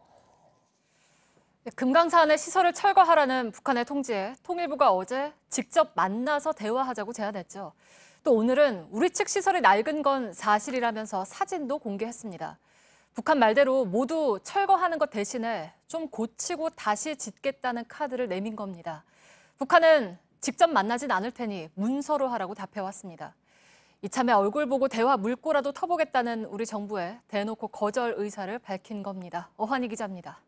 금강산의 시설을 철거하라는 북한의 통지에 통일부가 어제 직접 만나서 대화하자고 제안했죠. 또 오늘은 우리 측 시설이 낡은 건 사실이라면서 사진도 공개했습니다. 북한 말대로 모두 철거하는 것 대신에 좀 고치고 다시 짓겠다는 카드를 내민 겁니다. 북한은 직접 만나진 않을 테니 문서로 하라고 답해왔습니다. 이참에 얼굴 보고 대화 물꼬라도 터보겠다는 우리 정부의 대놓고 거절 의사를 밝힌 겁니다. 어환희 기자입니다.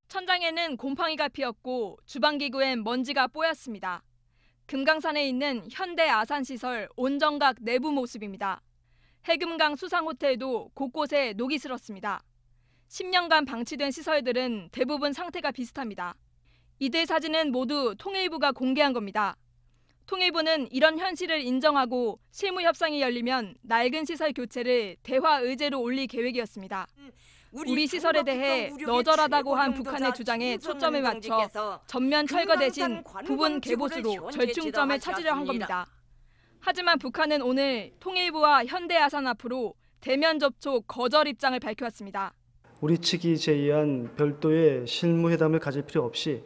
천장에는 곰팡이가 피었고 주방기구엔 먼지가 뽀얗습니다.
금강산에 있는 현대 아산시설 온정각 내부 모습입니다. 해금강 수상호텔도 곳곳에 녹이 슬었습니다. 10년간 방치된 시설들은 대부분 상태가 비슷합니다. 이들 사진은 모두 통일부가 공개한 겁니다. 통일부는 이런 현실을 인정하고 실무 협상이 열리면 낡은 시설 교체를 대화 의제로 올릴 계획이었습니다. 우리 시설에 대해 너절하다고 한 북한의 주장에 초점을 맞춰 전면 철거 대신 부분 개보수로 절충점을 찾으려 한 겁니다. 하지만 북한은 오늘 통일부와 현대아산 앞으로 대면 접촉 거절 입장을 밝혀왔습니다.
우리 측이 제의한 별도의 실무회담을 가질 필요 없이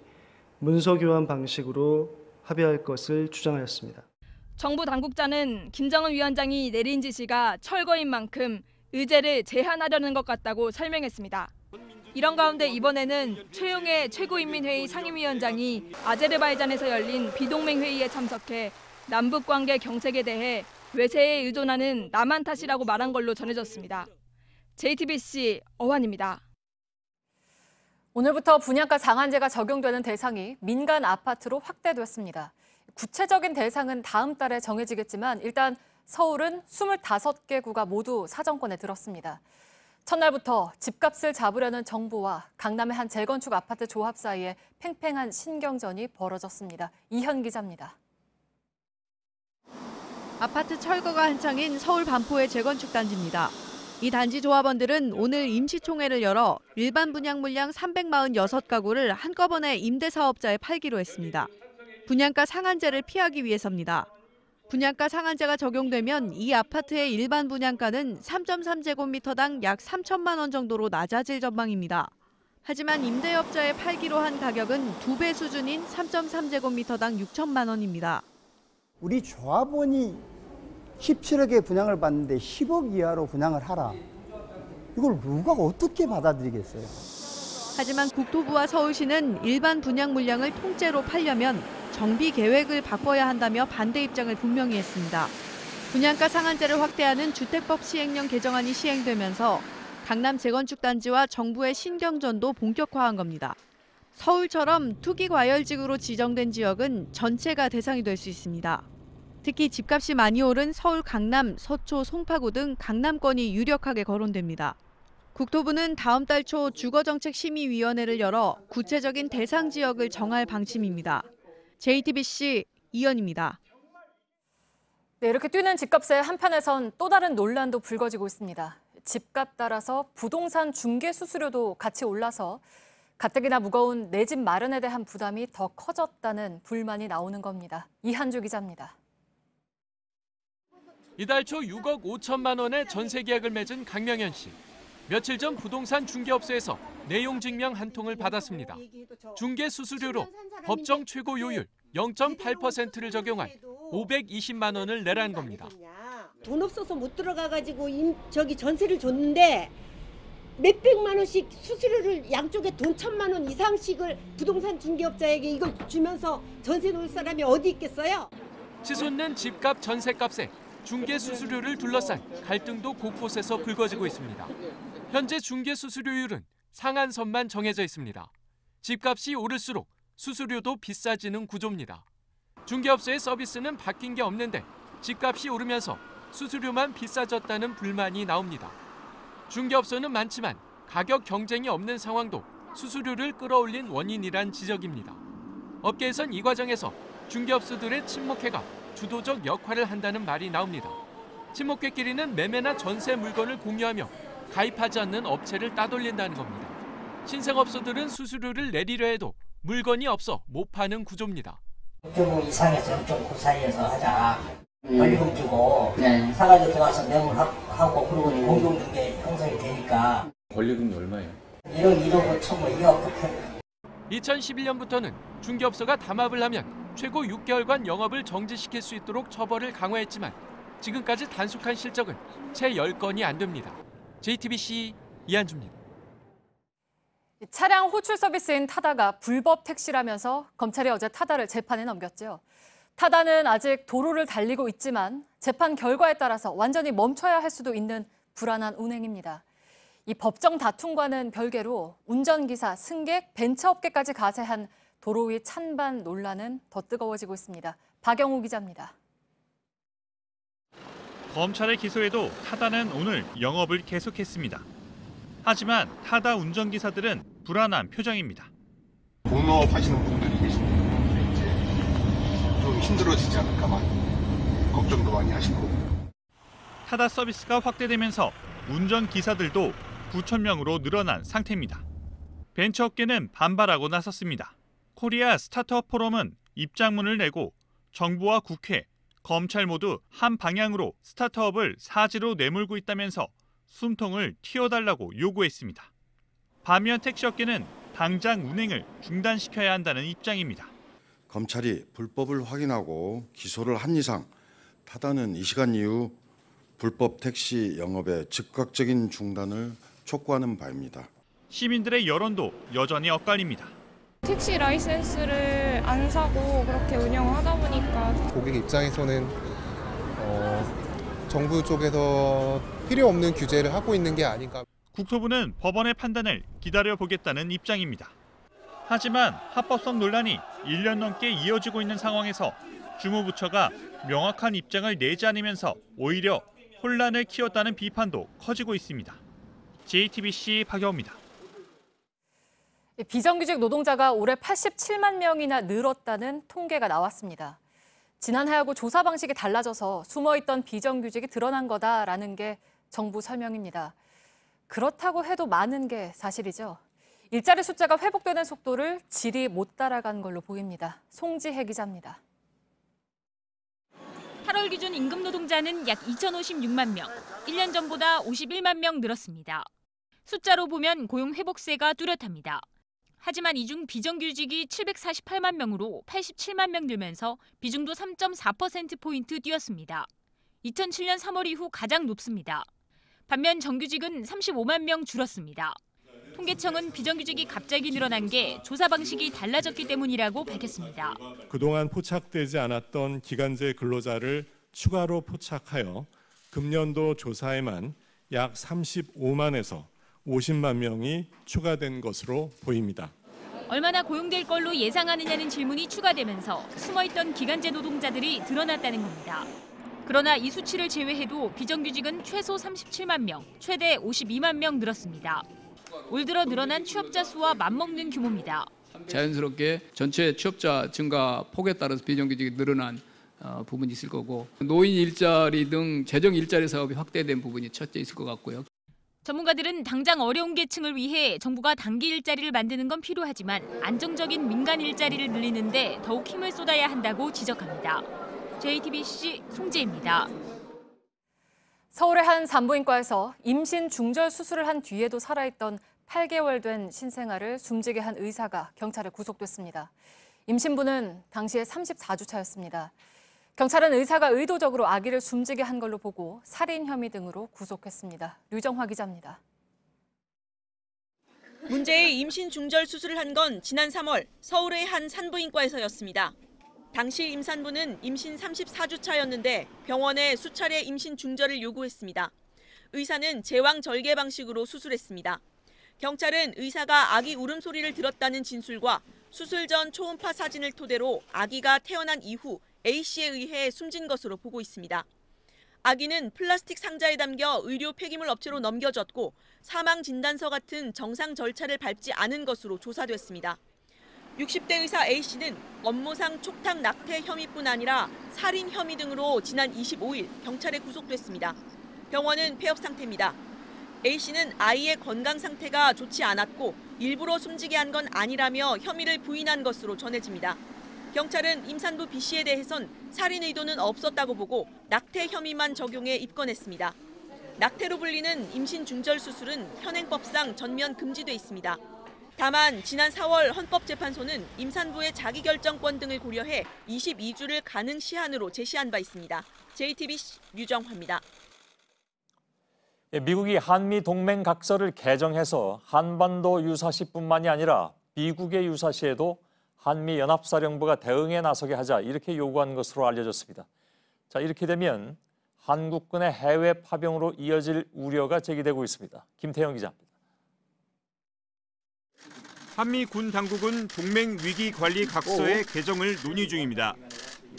문서 교환 방식으로 합의할 것을 주장하였습니다.
정부 당국자는 김정은 위원장이 내린 지시가 철거인 만큼 의제를 제한하려는 것 같다고 설명했습니다. 이런 가운데 이번에는 최용해 최고인민회의 상임위원장이 아제르바이잔에서 열린 비동맹 회의에 참석해 남북관계 경색에 대해 외세에 의존하는 남한 탓이라고 말한 걸로 전해졌습니다. JTBC 어환입니다.
오늘부터 분양가 상한제가 적용되는 대상이 민간 아파트로 확대됐습니다. 구체적인 대상은 다음 달에 정해지겠지만 일단 서울은 25개 구가 모두 사정권에 들었습니다. 첫날부터 집값을 잡으려는 정부와 강남의 한 재건축 아파트 조합 사이에 팽팽한 신경전이 벌어졌습니다. 이현 기자입니다.
아파트 철거가 한창인 서울 반포의 재건축 단지입니다. 이 단지 조합원들은 오늘 임시총회를 열어 일반 분양 물량 346가구를 한꺼번에 임대사업자에 팔기로 했습니다. 분양가 상한제를 피하기 위해서입니다. 분양가 상한제가 적용되면 이 아파트의 일반 분양가는 3.3제곱미터당 약 3천만 원 정도로 낮아질 전망입니다. 하지만 임대업자에 팔기로 한 가격은 2배 수준인 3.3제곱미터당 6천만 원입니다.
우리 조합원이 17억에 분양을 받는데 10억 이하로 분양을 하라. 이걸 누가 어떻게 받아들이겠어요?
하지만 국토부와 서울시는 일반 분양 물량을 통째로 팔려면 정비 계획을 바꿔야 한다며 반대 입장을 분명히 했습니다. 분양가 상한제를 확대하는 주택법 시행령 개정안이 시행되면서 강남 재건축 단지와 정부의 신경전도 본격화한 겁니다. 서울처럼 투기 과열지구로 지정된 지역은 전체가 대상이 될 수 있습니다. 특히 집값이 많이 오른 서울 강남, 서초, 송파구 등 강남권이 유력하게 거론됩니다. 국토부는 다음 달 초 주거정책심의위원회를 열어 구체적인 대상 지역을 정할 방침입니다. JTBC 이현입니다.
네, 이렇게 뛰는 집값에 한편에선 또 다른 논란도 불거지고 있습니다. 집값 따라서 부동산 중개 수수료도 같이 올라서 가뜩이나 무거운 내 집 마련에 대한 부담이 더 커졌다는 불만이 나오는 겁니다. 이한주 기자입니다.
이달 초 6억 5천만 원의 전세 계약을 맺은 강명현 씨. 며칠 전 부동산 중개업소에서 내용 증명 한 통을 받았습니다. 중개 수수료로 법정 최고 요율 0.8%를 적용한 520만 원을 내라는 겁니다.
돈 없어서 못 들어가가지고 전세를 줬는데 몇백만 원씩 수수료를 양쪽에 돈 1,000만 원 이상씩을 부동산 중개업자에게 이걸 주면서 전세 놓을 사람이 어디 있겠어요?
치솟는 집값 전세값에 중개 수수료를 둘러싼 갈등도 곳곳에서 불거지고 있습니다. 현재 중개 수수료율은 상한선만 정해져 있습니다. 집값이 오를수록 수수료도 비싸지는 구조입니다. 중개업소의 서비스는 바뀐 게 없는데 집값이 오르면서 수수료만 비싸졌다는 불만이 나옵니다. 중개업소는 많지만 가격 경쟁이 없는 상황도 수수료를 끌어올린 원인이란 지적입니다. 업계에선 이 과정에서 중개업소들의 친목회가 주도적 역할을 한다는 말이 나옵니다. 친목회끼리는 매매나 전세 물건을 공유하며 가입하지 않는 업체를 따돌린다는 겁니다. 신생업소들은 수수료를 내리려 해도 물건이 없어 못 파는 구조입니다.
6.5 이상에서 6.9 사이에서 하자. 권리금 주고 사가지고 들어가서 매물하고 그러고 공동주택 형성이 되니까.
권리금이 얼마예요?
1억, 1억 5천, 2억 그렇게.
2011년부터는 중개업소가 담합을 하면 최고 6개월간 영업을 정지시킬 수 있도록 처벌을 강화했지만 지금까지 단속한 실적은 채 10건이 안 됩니다. JTBC 이한주입니다.
차량 호출 서비스인 타다가 불법 택시라면서 검찰이 어제 타다를 재판에 넘겼죠. 타다는 아직 도로를 달리고 있지만 재판 결과에 따라서 완전히 멈춰야 할 수도 있는 불안한 운행입니다. 이 법정 다툼과는 별개로 운전기사, 승객, 벤처업계까지 가세한 도로 위 찬반 논란은 더 뜨거워지고 있습니다. 박영우 기자입니다.
검찰의 기소에도 타다는 오늘 영업을 계속했습니다. 하지만 타다 운전기사들은 불안한 표정입니다.
본업 하시는 분들이 계신데 이제 좀 힘들어지지 않을까만 걱정도 많이 하시고.
타다 서비스가 확대되면서 운전기사들도 9,000명으로 늘어난 상태입니다. 벤처업계는 반발하고 나섰습니다. 코리아 스타트업 포럼은 입장문을 내고 정부와 국회, 검찰 모두 한 방향으로 스타트업을 사지로 내몰고 있다면서 숨통을 틔워달라고 요구했습니다. 반면 택시업계는 당장 운행을 중단시켜야 한다는 입장입니다.
검찰이 불법을 확인하고 기소를 한 이상 타다는 이 시간 이후 불법 택시 영업의 즉각적인 중단을 촉구하는 바입니다.
시민들의 여론도 여전히 엇갈립니다.
택시 라이센스를 안 사고 그렇게 운영을 하다 보니까
고객 입장에서는 정부 쪽에서 필요 없는 규제를 하고 있는 게 아닌가.
국토부는 법원의 판단을 기다려보겠다는 입장입니다. 하지만 합법성 논란이 1년 넘게 이어지고 있는 상황에서 주무부처가 명확한 입장을 내지 않으면서 오히려 혼란을 키웠다는 비판도 커지고 있습니다. JTBC 박여우입니다.
비정규직 노동자가 올해 87만 명이나 늘었다는 통계가 나왔습니다. 지난해하고 조사 방식이 달라져서 숨어있던 비정규직이 드러난 거다라는 게 정부 설명입니다. 그렇다고 해도 많은 게 사실이죠. 일자리 숫자가 회복되는 속도를 질이 못 따라간 걸로 보입니다. 송지혜 기자입니다.
8월 기준 임금 노동자는 약 2,056만 명, 1년 전보다 51만 명 늘었습니다. 숫자로 보면 고용 회복세가 뚜렷합니다. 하지만 이 중 비정규직이 748만 명으로 87만 명 늘면서 비중도 3.4%포인트 뛰었습니다. 2007년 3월 이후 가장 높습니다. 반면 정규직은 35만 명 줄었습니다. 통계청은 비정규직이 갑자기 늘어난 게 조사 방식이 달라졌기 때문이라고 밝혔습니다.
그동안 포착되지 않았던 기간제 근로자를 추가로 포착하여 금년도 조사에만 약 35만에서 50만 명이 추가된 것으로 보입니다.
얼마나 고용될 걸로 예상하느냐는 질문이 추가되면서 숨어있던 기간제 노동자들이 드러났다는 겁니다. 그러나 이 수치를 제외해도 비정규직은 최소 37만 명, 최대 52만 명 늘었습니다. 올 들어 늘어난 취업자 수와 맞먹는 규모입니다.
자연스럽게 전체 취업자 증가 폭에 따라서 비정규직이 늘어난 부분이 있을 거고 노인 일자리 등 재정 일자리 사업이 확대된 부분이 첫째 있을 것 같고요.
전문가들은 당장 어려운 계층을 위해 정부가 단기 일자리를 만드는 건 필요하지만 안정적인 민간 일자리를 늘리는데 더욱 힘을 쏟아야 한다고 지적합니다. JTBC 송지혜입니다.
서울의 한 산부인과에서 임신 중절 수술을 한 뒤에도 살아있던 8개월 된 신생아를 숨지게 한 의사가 경찰에 구속됐습니다. 임신부는 당시에 34주 차였습니다. 경찰은 의사가 의도적으로 아기를 숨지게 한 걸로 보고 살인 혐의 등으로 구속했습니다. 류정화 기자입니다.
문제의 임신 중절 수술을 한 건 지난 3월 서울의 한 산부인과에서였습니다. 당시 임산부는 임신 34주 차였는데 병원에 수차례 임신 중절을 요구했습니다. 의사는 제왕 절개 방식으로 수술했습니다. 경찰은 의사가 아기 울음소리를 들었다는 진술과 수술 전 초음파 사진을 토대로 아기가 태어난 이후 A씨에 의해 숨진 것으로 보고 있습니다. 아기는 플라스틱 상자에 담겨 의료 폐기물 업체로 넘겨졌고 사망 진단서 같은 정상 절차를 밟지 않은 것으로 조사됐습니다. 60대 의사 A씨는 업무상 촉탁 낙태 혐의뿐 아니라 살인 혐의 등으로 지난 25일 경찰에 구속됐습니다. 병원은 폐업 상태입니다. A씨는 아이의 건강 상태가 좋지 않았고 일부러 숨지게 한 건 아니라며 혐의를 부인한 것으로 전해집니다. 경찰은 임산부 B씨에 대해선 살인 의도는 없었다고 보고 낙태 혐의만 적용해 입건했습니다. 낙태로 불리는 임신 중절 수술은 현행법상 전면 금지돼 있습니다. 다만 지난 4월 헌법재판소는 임산부의 자기결정권 등을 고려해 22주를 가능 시한으로 제시한 바 있습니다. JTBC 류정화입니다.
미국이 한미 동맹 각서를 개정해서 한반도 유사시뿐만이 아니라 미국의 유사시에도 한미 연합사령부가 대응에 나서게 하자 이렇게 요구한 것으로 알려졌습니다. 자, 이렇게 되면 한국군의 해외 파병으로 이어질 우려가 제기되고 있습니다. 김태형 기자입니다.
한미 군 당국은 동맹 위기 관리 각서의 개정을 논의 중입니다.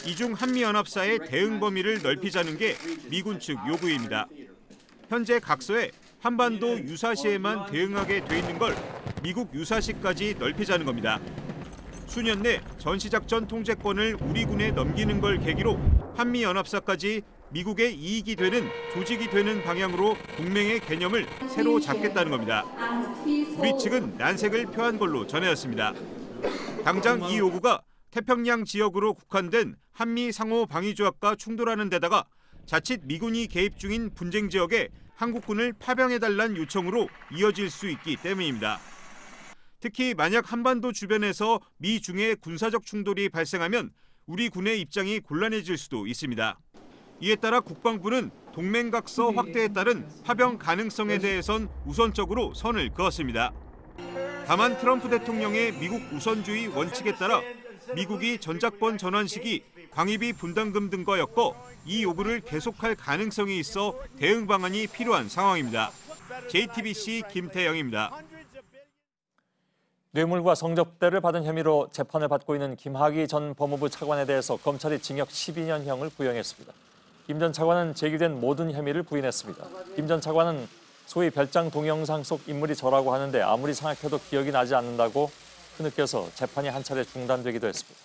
이중 한미연합사의 대응 범위를 넓히자는 게 미군 측 요구입니다. 현재 각서에 한반도 유사시에만 대응하게 돼 있는 걸 미국 유사시까지 넓히자는 겁니다. 수년 내 전시작전 통제권을 우리 군에 넘기는 걸 계기로 한미연합사까지 미국의 이익이 되는 조직이 되는 방향으로 동맹의 개념을 새로 잡겠다는 겁니다. 우리 측은 난색을 표한 걸로 전해졌습니다. 당장 이 요구가 태평양 지역으로 국한된 한미 상호 방위조약과 충돌하는 데다가 자칫 미군이 개입 중인 분쟁 지역에 한국군을 파병해달란 요청으로 이어질 수 있기 때문입니다. 특히 만약 한반도 주변에서 미 중의 군사적 충돌이 발생하면 우리 군의 입장이 곤란해질 수도 있습니다. 이에 따라 국방부는 동맹각서 확대에 따른 파병 가능성에 대해선 우선적으로 선을 그었습니다. 다만 트럼프 대통령의 미국 우선주의 원칙에 따라 미국이 전작권 전환 시기 광의비 분담금 등과 엮어 이 요구를 계속할 가능성이 있어 대응 방안이 필요한 상황입니다. JTBC 김태영입니다.
뇌물과 성접대를 받은 혐의로 재판을 받고 있는 김학의 전 법무부 차관에 대해서 검찰이 징역 12년형을 구형했습니다. 김 전 차관은 제기된 모든 혐의를 부인했습니다. 김 전 차관은 소위 별장 동영상 속 인물이 저라고 하는데 아무리 생각해도 기억이 나지 않는다고 흐느껴서 재판이 한 차례 중단되기도 했습니다.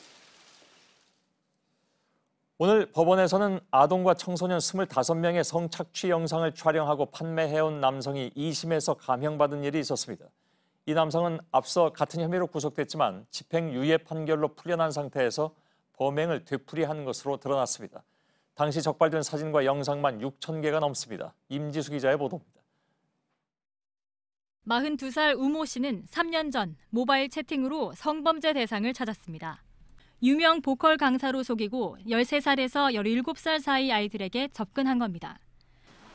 오늘 법원에서는 아동과 청소년 25명의 성착취 영상을 촬영하고 판매해온 남성이 2심에서 감형받은 일이 있었습니다. 이 남성은 앞서 같은 혐의로 구속됐지만 집행유예 판결로 풀려난 상태에서 범행을 되풀이한 것으로 드러났습니다. 당시 적발된 사진과 영상만 6,000개가 넘습니다. 임지수 기자의 보도입니다.
42살 우모 씨는 3년 전 모바일 채팅으로 성범죄 대상을 찾았습니다. 유명 보컬 강사로 속이고 13살에서 17살 사이 아이들에게 접근한 겁니다.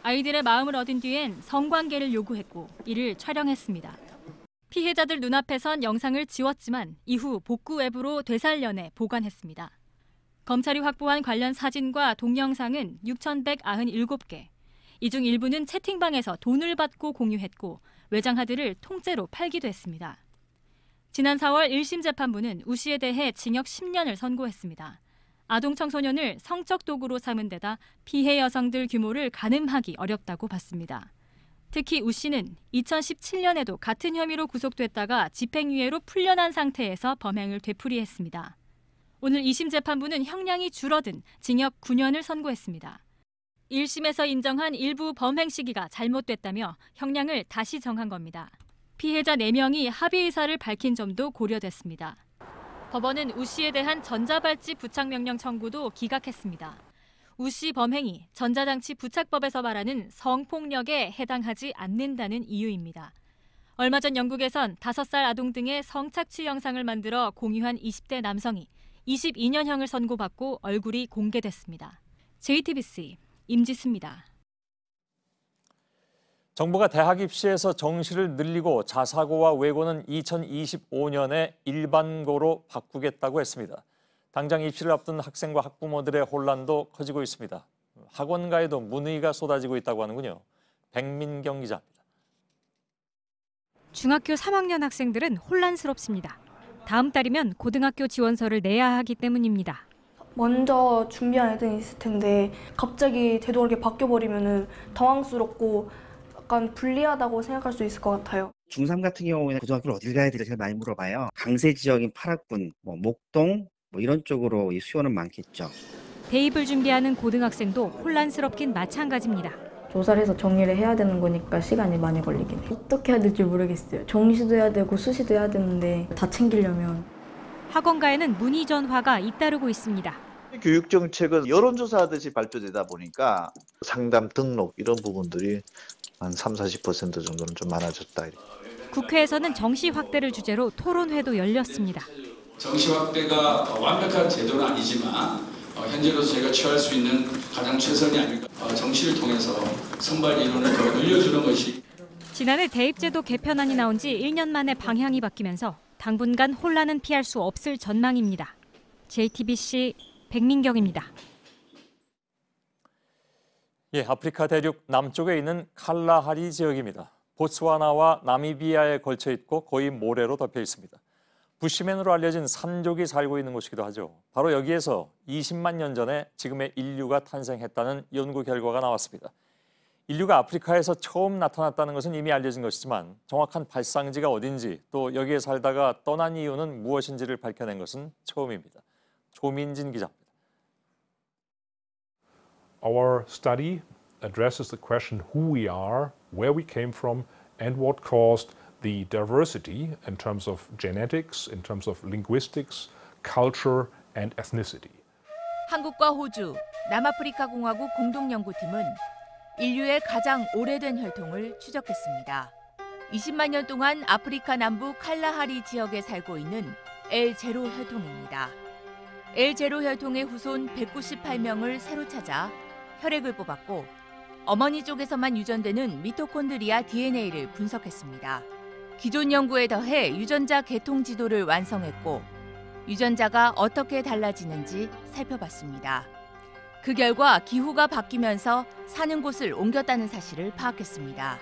아이들의 마음을 얻은 뒤엔 성관계를 요구했고 이를 촬영했습니다. 피해자들 눈앞에선 영상을 지웠지만 이후 복구 앱으로 되살려내 보관했습니다. 검찰이 확보한 관련 사진과 동영상은 6,197개. 이 중 일부는 채팅방에서 돈을 받고 공유했고 외장하드를 통째로 팔기도 했습니다. 지난 4월 1심 재판부는 우 씨에 대해 징역 10년을 선고했습니다. 아동 청소년을 성적 도구로 삼은 데다 피해 여성들 규모를 가늠하기 어렵다고 봤습니다. 특히 우 씨는 2017년에도 같은 혐의로 구속됐다가 집행유예로 풀려난 상태에서 범행을 되풀이했습니다. 오늘 2심 재판부는 형량이 줄어든 징역 9년을 선고했습니다. 1심에서 인정한 일부 범행 시기가 잘못됐다며 형량을 다시 정한 겁니다. 피해자 4명이 합의 의사를 밝힌 점도 고려됐습니다. 법원은 우 씨에 대한 전자발찌 부착 명령 청구도 기각했습니다. 우 씨 범행이 전자장치 부착법에서 말하는 성폭력에 해당하지 않는다는 이유입니다. 얼마 전 영국에선 5살 아동 등의 성착취 영상을 만들어 공유한 20대 남성이 22년형을 선고받고 얼굴이 공개됐습니다. JTBC 임지수입니다.
정부가 대학 입시에서 정시를 늘리고 자사고와 외고는 2025년에 일반고로 바꾸겠다고 했습니다. 당장 입시를 앞둔 학생과 학부모들의 혼란도 커지고 있습니다. 학원가에도 문의가 쏟아지고 있다고 하는군요. 백민경 기자입니다.
중학교 3학년 학생들은 혼란스럽습니다. 다음 달이면 고등학교 지원서를 내야 하기 때문입니다.
먼저 준비한 애들이 있을 텐데 갑자기 되도록이게 바뀌어버리면 당황스럽고 약간 불리하다고 생각할 수 있을 것 같아요.
중3 같은 경우에는 고등학교를 어딜 가야 될지 많이 물어봐요. 강세 지역인 파락군, 목동 이런 쪽으로 이 수요는 많겠죠.
대입을 준비하는 고등학생도 혼란스럽긴 마찬가지입니다.
조사를 해서 정리를 해야 되는 거니까 시간이 많이 걸리긴 해요. 어떻게 해야 될지 모르겠어요. 정시도 해야 되고 수시도 해야 되는데 다 챙기려면.
학원가에는 문의 전화가 잇따르고 있습니다.
교육정책은 여론조사하듯이 발표되다 보니까 상담 등록 이런 부분들이 한 30-40% 정도는 좀 많아졌다.
국회에서는 정시 확대를 주제로 토론회도 열렸습니다.
정시 확대가 완벽한 제도는 아니지만 현재로서 저희가 취할 수 있는 가장 최선이 아닐까. 정시를 통해서 선발 인원을 더 늘려주는 것이.
지난해 대입제도 개편안이 나온 지 1년 만에 방향이 바뀌면서 당분간 혼란은 피할 수 없을 전망입니다. JTBC 백민경입니다.
아프리카 대륙 남쪽에 있는 칼라하리 지역입니다. 보츠와나와 나미비아에 걸쳐 있고 거의 모래로 덮여 있습니다. 부시맨으로 알려진 산족이 살고 있는 곳이기도 하죠. 바로 여기에서 20만 년 전에 지금의 인류가 탄생했다는 연구 결과가 나왔습니다. 인류가 아프리카에서 처음 나타났다는 것은 이미 알려진 것이지만 정확한 발상지가 어딘지 또 여기에 살다가 떠난 이유는 무엇인지를 밝혀낸 것은 처음입니다. 조민진 기자입니다.
Our study addresses the question who we are, where we came from, and what caused the diversity in terms of genetics, in terms of linguistics, culture, and ethnicity.
한국과 호주, 남아프리카 공화국 공동연구팀은 인류의 가장 오래된 혈통을 추적했습니다. 20만 년 동안 아프리카 남부 칼라하리 지역에 살고 있는 L0 혈통입니다. L0 혈통의 후손 198명을 새로 찾아 혈액을 뽑았고 어머니 쪽에서만 유전되는 미토콘드리아 DNA를 분석했습니다. 기존 연구에 더해 유전자 계통 지도를 완성했고 유전자가 어떻게 달라지는지 살펴봤습니다. 그 결과 기후가 바뀌면서 사는 곳을 옮겼다는 사실을 파악했습니다.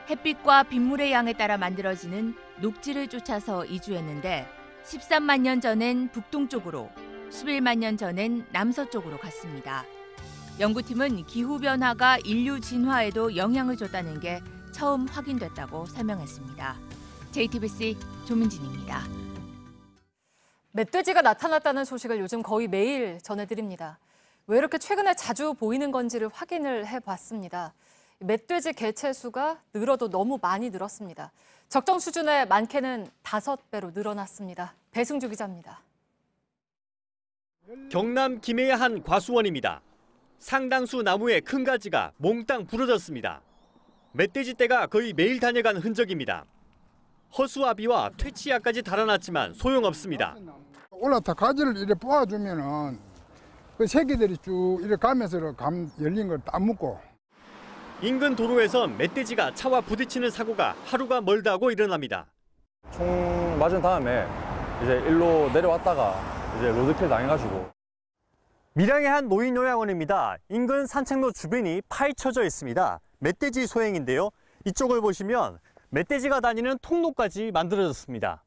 햇빛과 빗물의 양에 따라 만들어지는 녹지를 쫓아서 이주했는데 13만 년 전엔 북동쪽으로, 11만 년 전엔 남서쪽으로 갔습니다. 연구팀은 기후변화가 인류 진화에도 영향을 줬다는 게 처음 확인됐다고 설명했습니다. JTBC 조민진입니다.
멧돼지가 나타났다는 소식을 요즘 거의 매일 전해드립니다. 왜 이렇게 최근에 자주 보이는 건지를 확인을 해봤습니다. 멧돼지 개체 수가 늘어도 너무 많이 늘었습니다. 적정 수준의 많게는 5배로 늘어났습니다. 배승주 기자입니다.
경남 김해의 한 과수원입니다. 상당수 나무의 큰 가지가 몽땅 부러졌습니다. 멧돼지 떼가 거의 매일 다녀간 흔적입니다. 허수아비와 퇴치약까지 달아났지만 소용없습니다.
올라타 가지를 이렇게 뽑아주면은 그 새끼들이 쭉 이렇게 가면서 열린 걸 딱 묶고.
인근 도로에선 멧돼지가 차와 부딪히는 사고가 하루가 멀다고 일어납니다.
총 맞은 다음에 이제 일로 내려왔다가 이제 로드킬 당해가지고.
밀양의 한 노인 요양원입니다. 인근 산책로 주변이 파헤쳐져 있습니다. 멧돼지 소행인데요. 이쪽을 보시면 멧돼지가 다니는 통로까지 만들어졌습니다.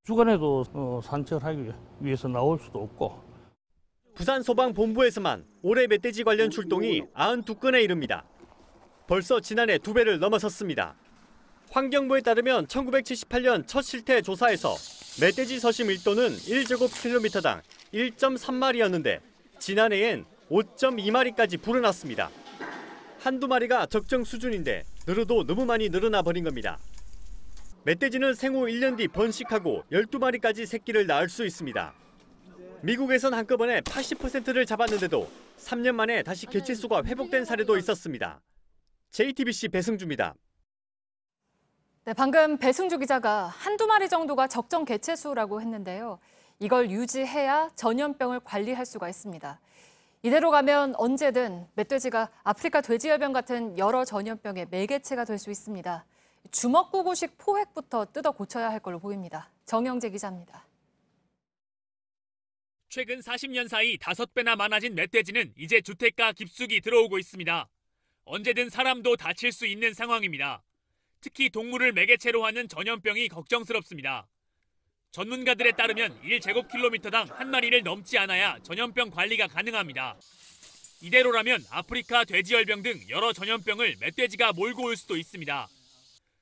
주간에도 산책을 하기 위해서 나올 수도 없고.
부산소방본부에서만 올해 멧돼지 관련 출동이 92건에 이릅니다. 벌써 지난해 2배를 넘어섰습니다. 환경부에 따르면 1978년 첫 실태 조사에서 멧돼지 서시 밀도는 1제곱킬로미터당 1.3마리였는데 지난해엔 5.2마리까지 불어났습니다. 한두 마리가 적정 수준인데 늘어도 너무 많이 늘어나 버린 겁니다. 멧돼지는 생후 1년 뒤 번식하고 12마리까지 새끼를 낳을 수 있습니다. 미국에선 한꺼번에 80%를 잡았는데도 3년 만에 다시 개체수가 회복된 사례도 있었습니다. JTBC 배승주입니다.
네, 방금 배승주 기자가 한두 마리 정도가 적정 개체수라고 했는데요. 이걸 유지해야 전염병을 관리할 수가 있습니다. 이대로 가면 언제든 멧돼지가 아프리카 돼지열병 같은 여러 전염병의 매개체가 될 수 있습니다. 주먹구구식 포획부터 뜯어 고쳐야 할 걸로 보입니다. 정영재 기자입니다.
최근 40년 사이 5배나 많아진 멧돼지는 이제 주택가 깊숙이 들어오고 있습니다. 언제든 사람도 다칠 수 있는 상황입니다. 특히 동물을 매개체로 하는 전염병이 걱정스럽습니다. 전문가들에 따르면 1제곱킬로미터당 한 마리를 넘지 않아야 전염병 관리가 가능합니다. 이대로라면 아프리카 돼지열병 등 여러 전염병을 멧돼지가 몰고 올 수도 있습니다.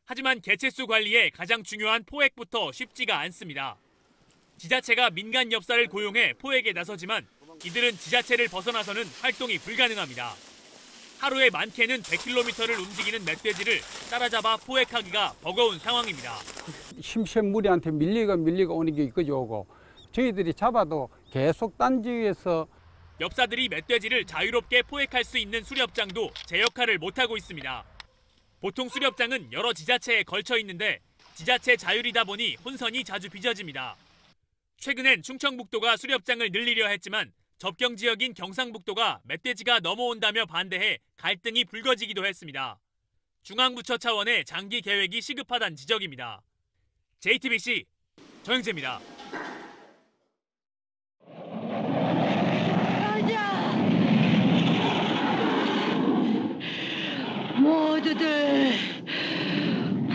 하지만 개체수 관리에 가장 중요한 포획부터 쉽지가 않습니다. 지자체가 민간 엽사를 고용해 포획에 나서지만 이들은 지자체를 벗어나서는 활동이 불가능합니다. 하루에 많게는 100km를 움직이는 멧돼지를 따라잡아 포획하기가 버거운 상황입니다.
심센 무리한테 밀리가 오는 게 있거죠. 저희들이 잡아도 계속 단지에서
엽사들이 멧돼지를 자유롭게 포획할 수 있는 수렵장도 제 역할을 못하고 있습니다. 보통 수렵장은 여러 지자체에 걸쳐 있는데 지자체 자율이다 보니 혼선이 자주 빚어집니다. 최근엔 충청북도가 수렵장을 늘리려 했지만 접경 지역인 경상북도가 멧돼지가 넘어온다며 반대해 갈등이 불거지기도 했습니다. 중앙부처 차원의 장기 계획이 시급하다는 지적입니다. JTBC 정영재입니다.
모두들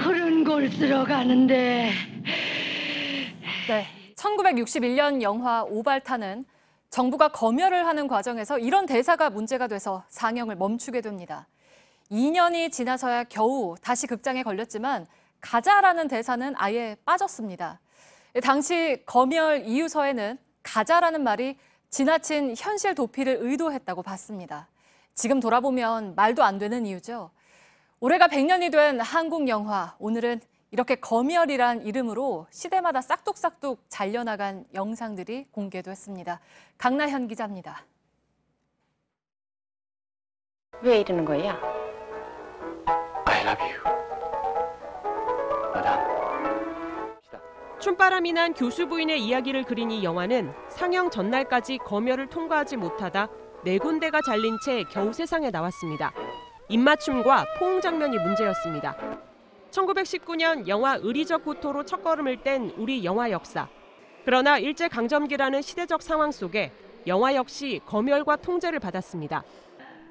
푸른 곳으로 가는데
네, 1961년 영화 오발탄은 정부가 검열을 하는 과정에서 이런 대사가 문제가 돼서 상영을 멈추게 됩니다. 2년이 지나서야 겨우 다시 극장에 걸렸지만 가자라는 대사는 아예 빠졌습니다. 당시 검열 이유서에는 가자라는 말이 지나친 현실 도피를 의도했다고 봤습니다. 지금 돌아보면 말도 안 되는 이유죠. 올해가 100년이 된 한국 영화, 오늘은 이렇게 검열이란 이름으로 시대마다 싹둑싹둑 잘려나간 영상들이 공개됐습니다. 강나현 기자입니다.
왜 이러는 거야?
I love you. 너랑.
춤바람이 난 교수 부인의 이야기를 그린 이 영화는 상영 전날까지 검열을 통과하지 못하다 4군데가 잘린 채 겨우 세상에 나왔습니다. 입맞춤과 포옹 장면이 문제였습니다. 1919년 영화 의리적 고토로 첫걸음을 뗀 우리 영화 역사. 그러나 일제강점기라는 시대적 상황 속에 영화 역시 검열과 통제를 받았습니다.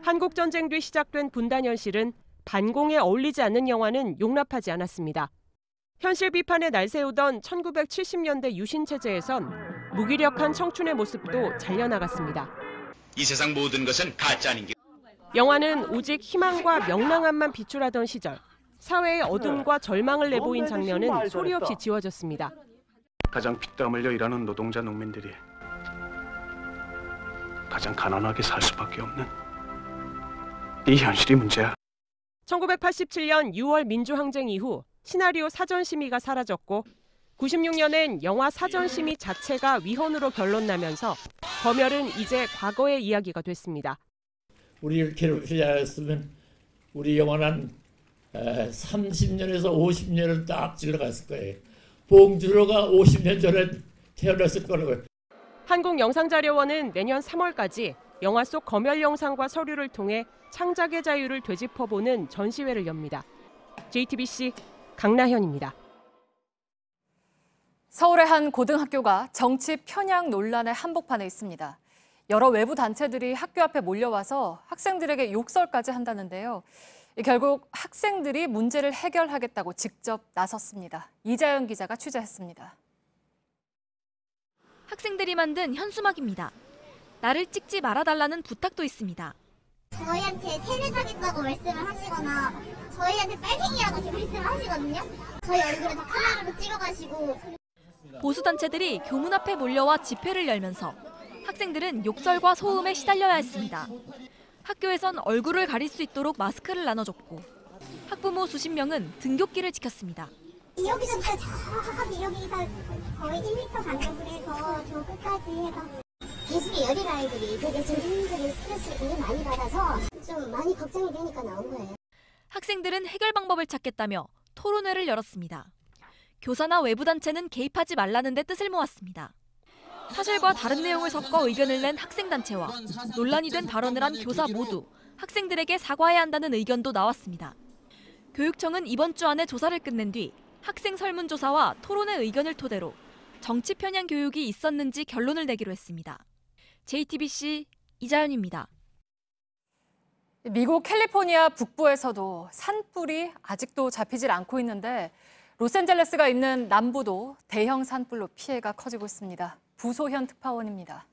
한국전쟁 뒤 시작된 분단 현실은 반공에 어울리지 않는 영화는 용납하지 않았습니다. 현실 비판에 날세우던 1970년대 유신체제에선 무기력한 청춘의 모습도 잘려나갔습니다.
이 세상 모든 것은 가짜 아닌가?
영화는 오직 희망과 명랑함만 비출하던 시절, 사회의 어둠과 절망을 내보인 장면은 소리 없이 지워졌습니다.
가장 피땀 흘려 일하는 노동자 농민들이 가장 가난하게 살 수밖에 없는 이 현실이 문제야.
1987년 6월 민주항쟁 이후 시나리오 사전심의가 사라졌고 96년엔 영화 사전심의 자체가 위헌으로 결론나면서 검열은 이제 과거의 이야기가 됐습니다.
우리 이렇게 하였으면 우리 영화는 30년에서 50년을 딱 지나갔을 거예요. 봉준호가 50년 전에 태어났을 거라고요.
한국영상자료원은 내년 3월까지 영화 속 검열 영상과 서류를 통해 창작의 자유를 되짚어보는 전시회를 엽니다. JTBC 강나현입니다.
서울의 한 고등학교가 정치 편향 논란의 한복판에 있습니다. 여러 외부 단체들이 학교 앞에 몰려와서 학생들에게 욕설까지 한다는데요. 결국 학생들이 문제를 해결하겠다고 직접 나섰습니다. 이자연 기자가 취재했습니다.
학생들이 만든 현수막입니다. 나를 찍지 말아달라는 부탁도 있습니다.
저희한테 세뇌당했다고 말씀을 하시거나 저희한테 빨갱이라고 지금 말씀을 하시거든요. 저희 얼굴에 다 카메라로 찍어가시고.
보수단체들이 교문 앞에 몰려와 집회를 열면서 학생들은 욕설과 소음에 시달려야 했습니다. 학교에선 얼굴을 가릴 수 있도록 마스크를 나눠줬고 학부모 수십 명은 등굣길을 지켰습니다.
여기서부터 저기 여기서 거의 1m 간격을 해서 저 끝까지 해서 계속의 여린 아이들이 되게 정신적인 스트레스를 되게 많이 받아서 좀 많이 걱정이 되니까 나온 거예요.
학생들은 해결 방법을 찾겠다며 토론회를 열었습니다. 교사나 외부 단체는 개입하지 말라는 데 뜻을 모았습니다. 사실과 다른 내용을 섞어 의견을 낸 학생단체와 논란이 된 발언을 한 교사 모두 학생들에게 사과해야 한다는 의견도 나왔습니다. 교육청은 이번 주 안에 조사를 끝낸 뒤 학생 설문조사와 토론회 의견을 토대로 정치 편향 교육이 있었는지 결론을 내기로 했습니다. JTBC 이자연입니다.
미국 캘리포니아 북부에서도 산불이 아직도 잡히질 않고 있는데 로스앤젤레스가 있는 남부도 대형 산불로 피해가 커지고 있습니다. 부소현 특파원입니다.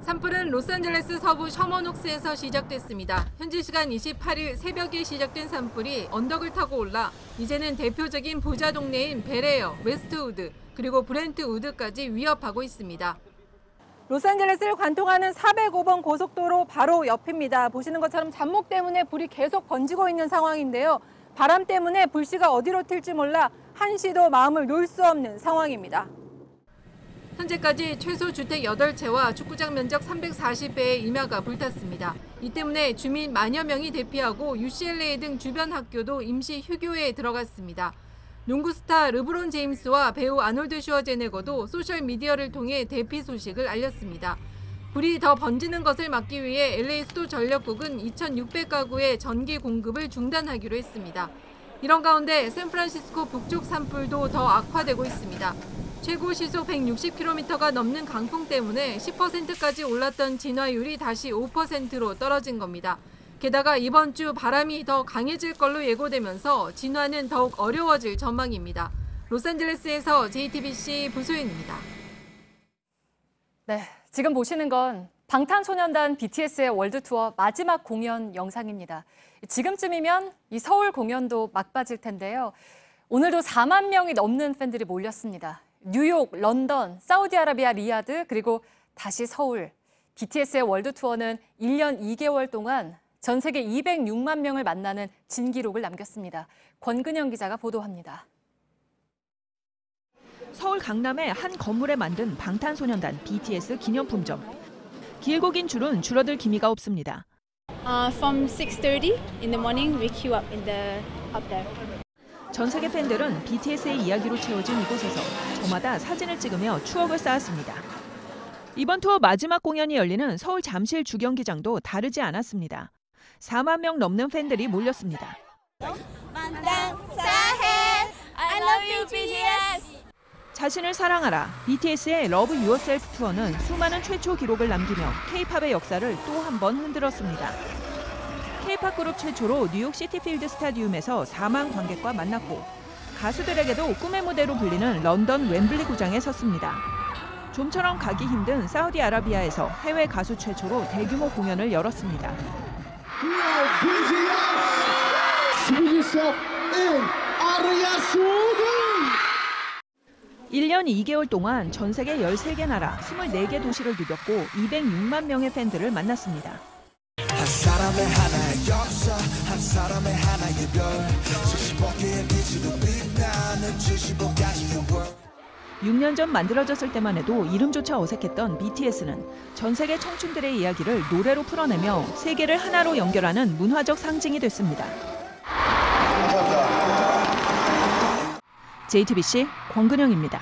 산불은 로스앤젤레스 서부 셔먼옥스에서 시작됐습니다. 현지 시간 28일 새벽에 시작된 산불이 언덕을 타고 올라 이제는 대표적인 부자 동네인 벨에어, 웨스트우드, 그리고 브렌트우드까지 위협하고 있습니다.
로스앤젤레스를 관통하는 405번 고속도로 바로 옆입니다. 보시는 것처럼 잔목 때문에 불이 계속 번지고 있는 상황인데요. 바람 때문에 불씨가 어디로 튈지 몰라 한시도 마음을 놓을 수 없는 상황입니다.
현재까지 최소 주택 8채와 축구장 면적 340배의 임야가 불탔습니다. 이 때문에 주민 만여 명이 대피하고 UCLA 등 주변 학교도 임시 휴교에 들어갔습니다. 농구 스타 르브론 제임스와 배우 아놀드 슈워제네거도 소셜미디어를 통해 대피 소식을 알렸습니다. 불이 더 번지는 것을 막기 위해 LA 수도 전력국은 2,600가구의 전기 공급을 중단하기로 했습니다. 이런 가운데 샌프란시스코 북쪽 산불도 더 악화되고 있습니다. 최고 시속 160km가 넘는 강풍 때문에 10%까지 올랐던 진화율이 다시 5%로 떨어진 겁니다. 게다가 이번 주 바람이 더 강해질 걸로 예고되면서 진화는 더욱 어려워질 전망입니다. 로스앤젤레스에서 JTBC 부소연입니다.
네, 지금 보시는 건 방탄소년단 BTS의 월드투어 마지막 공연 영상입니다. 지금쯤이면 이 서울 공연도 막바질 텐데요. 오늘도 4만 명이 넘는 팬들이 몰렸습니다. 뉴욕, 런던, 사우디아라비아 리야드, 그리고 다시 서울. BTS의 월드투어는 1년 2개월 동안 전 세계 206만 명을 만나는 진기록을 남겼습니다. 권근영 기자가 보도합니다.
서울 강남의 한 건물에 만든 방탄소년단 BTS 기념품점. 길고 긴 줄은 줄어들 기미가 없습니다.
From 6:30 in the morning, we queue up up there.
전 세계 팬들은 BTS의 이야기로 채워진 이곳에서 저마다 사진을 찍으며 추억을 쌓았습니다. 이번 투어 마지막 공연이 열리는 서울 잠실 주경기장도 다르지 않았습니다. 4만 명 넘는 팬들이 몰렸습니다.
I love you, BTS.
자신을 사랑하라. BTS의 Love Yourself 투어는 수많은 최초 기록을 남기며 K-팝의 역사를 또 한 번 흔들었습니다. K-팝 그룹 최초로 뉴욕 시티필드 스타디움에서 4만 관객과 만났고 가수들에게도 꿈의 무대로 불리는 런던 웸블리 구장에 섰습니다. 좀처럼 가기 힘든 사우디아라비아에서 해외 가수 최초로 대규모 공연을 열었습니다. 1년 2개월 동안 전 세계 13개 나라 24개 도시를 누볐고 206만 명의 팬들을 만났습니다.
한 사람의 하나의 역사, 한 사람의 하나의 별 75개의 빛으로 빛나는 75가지의 world.
6년 전 만들어졌을 때만 해도 이름조차 어색했던 BTS는 전 세계 청춘들의 이야기를 노래로 풀어내며 세계를 하나로 연결하는 문화적 상징이 됐습니다. JTBC 권근영입니다.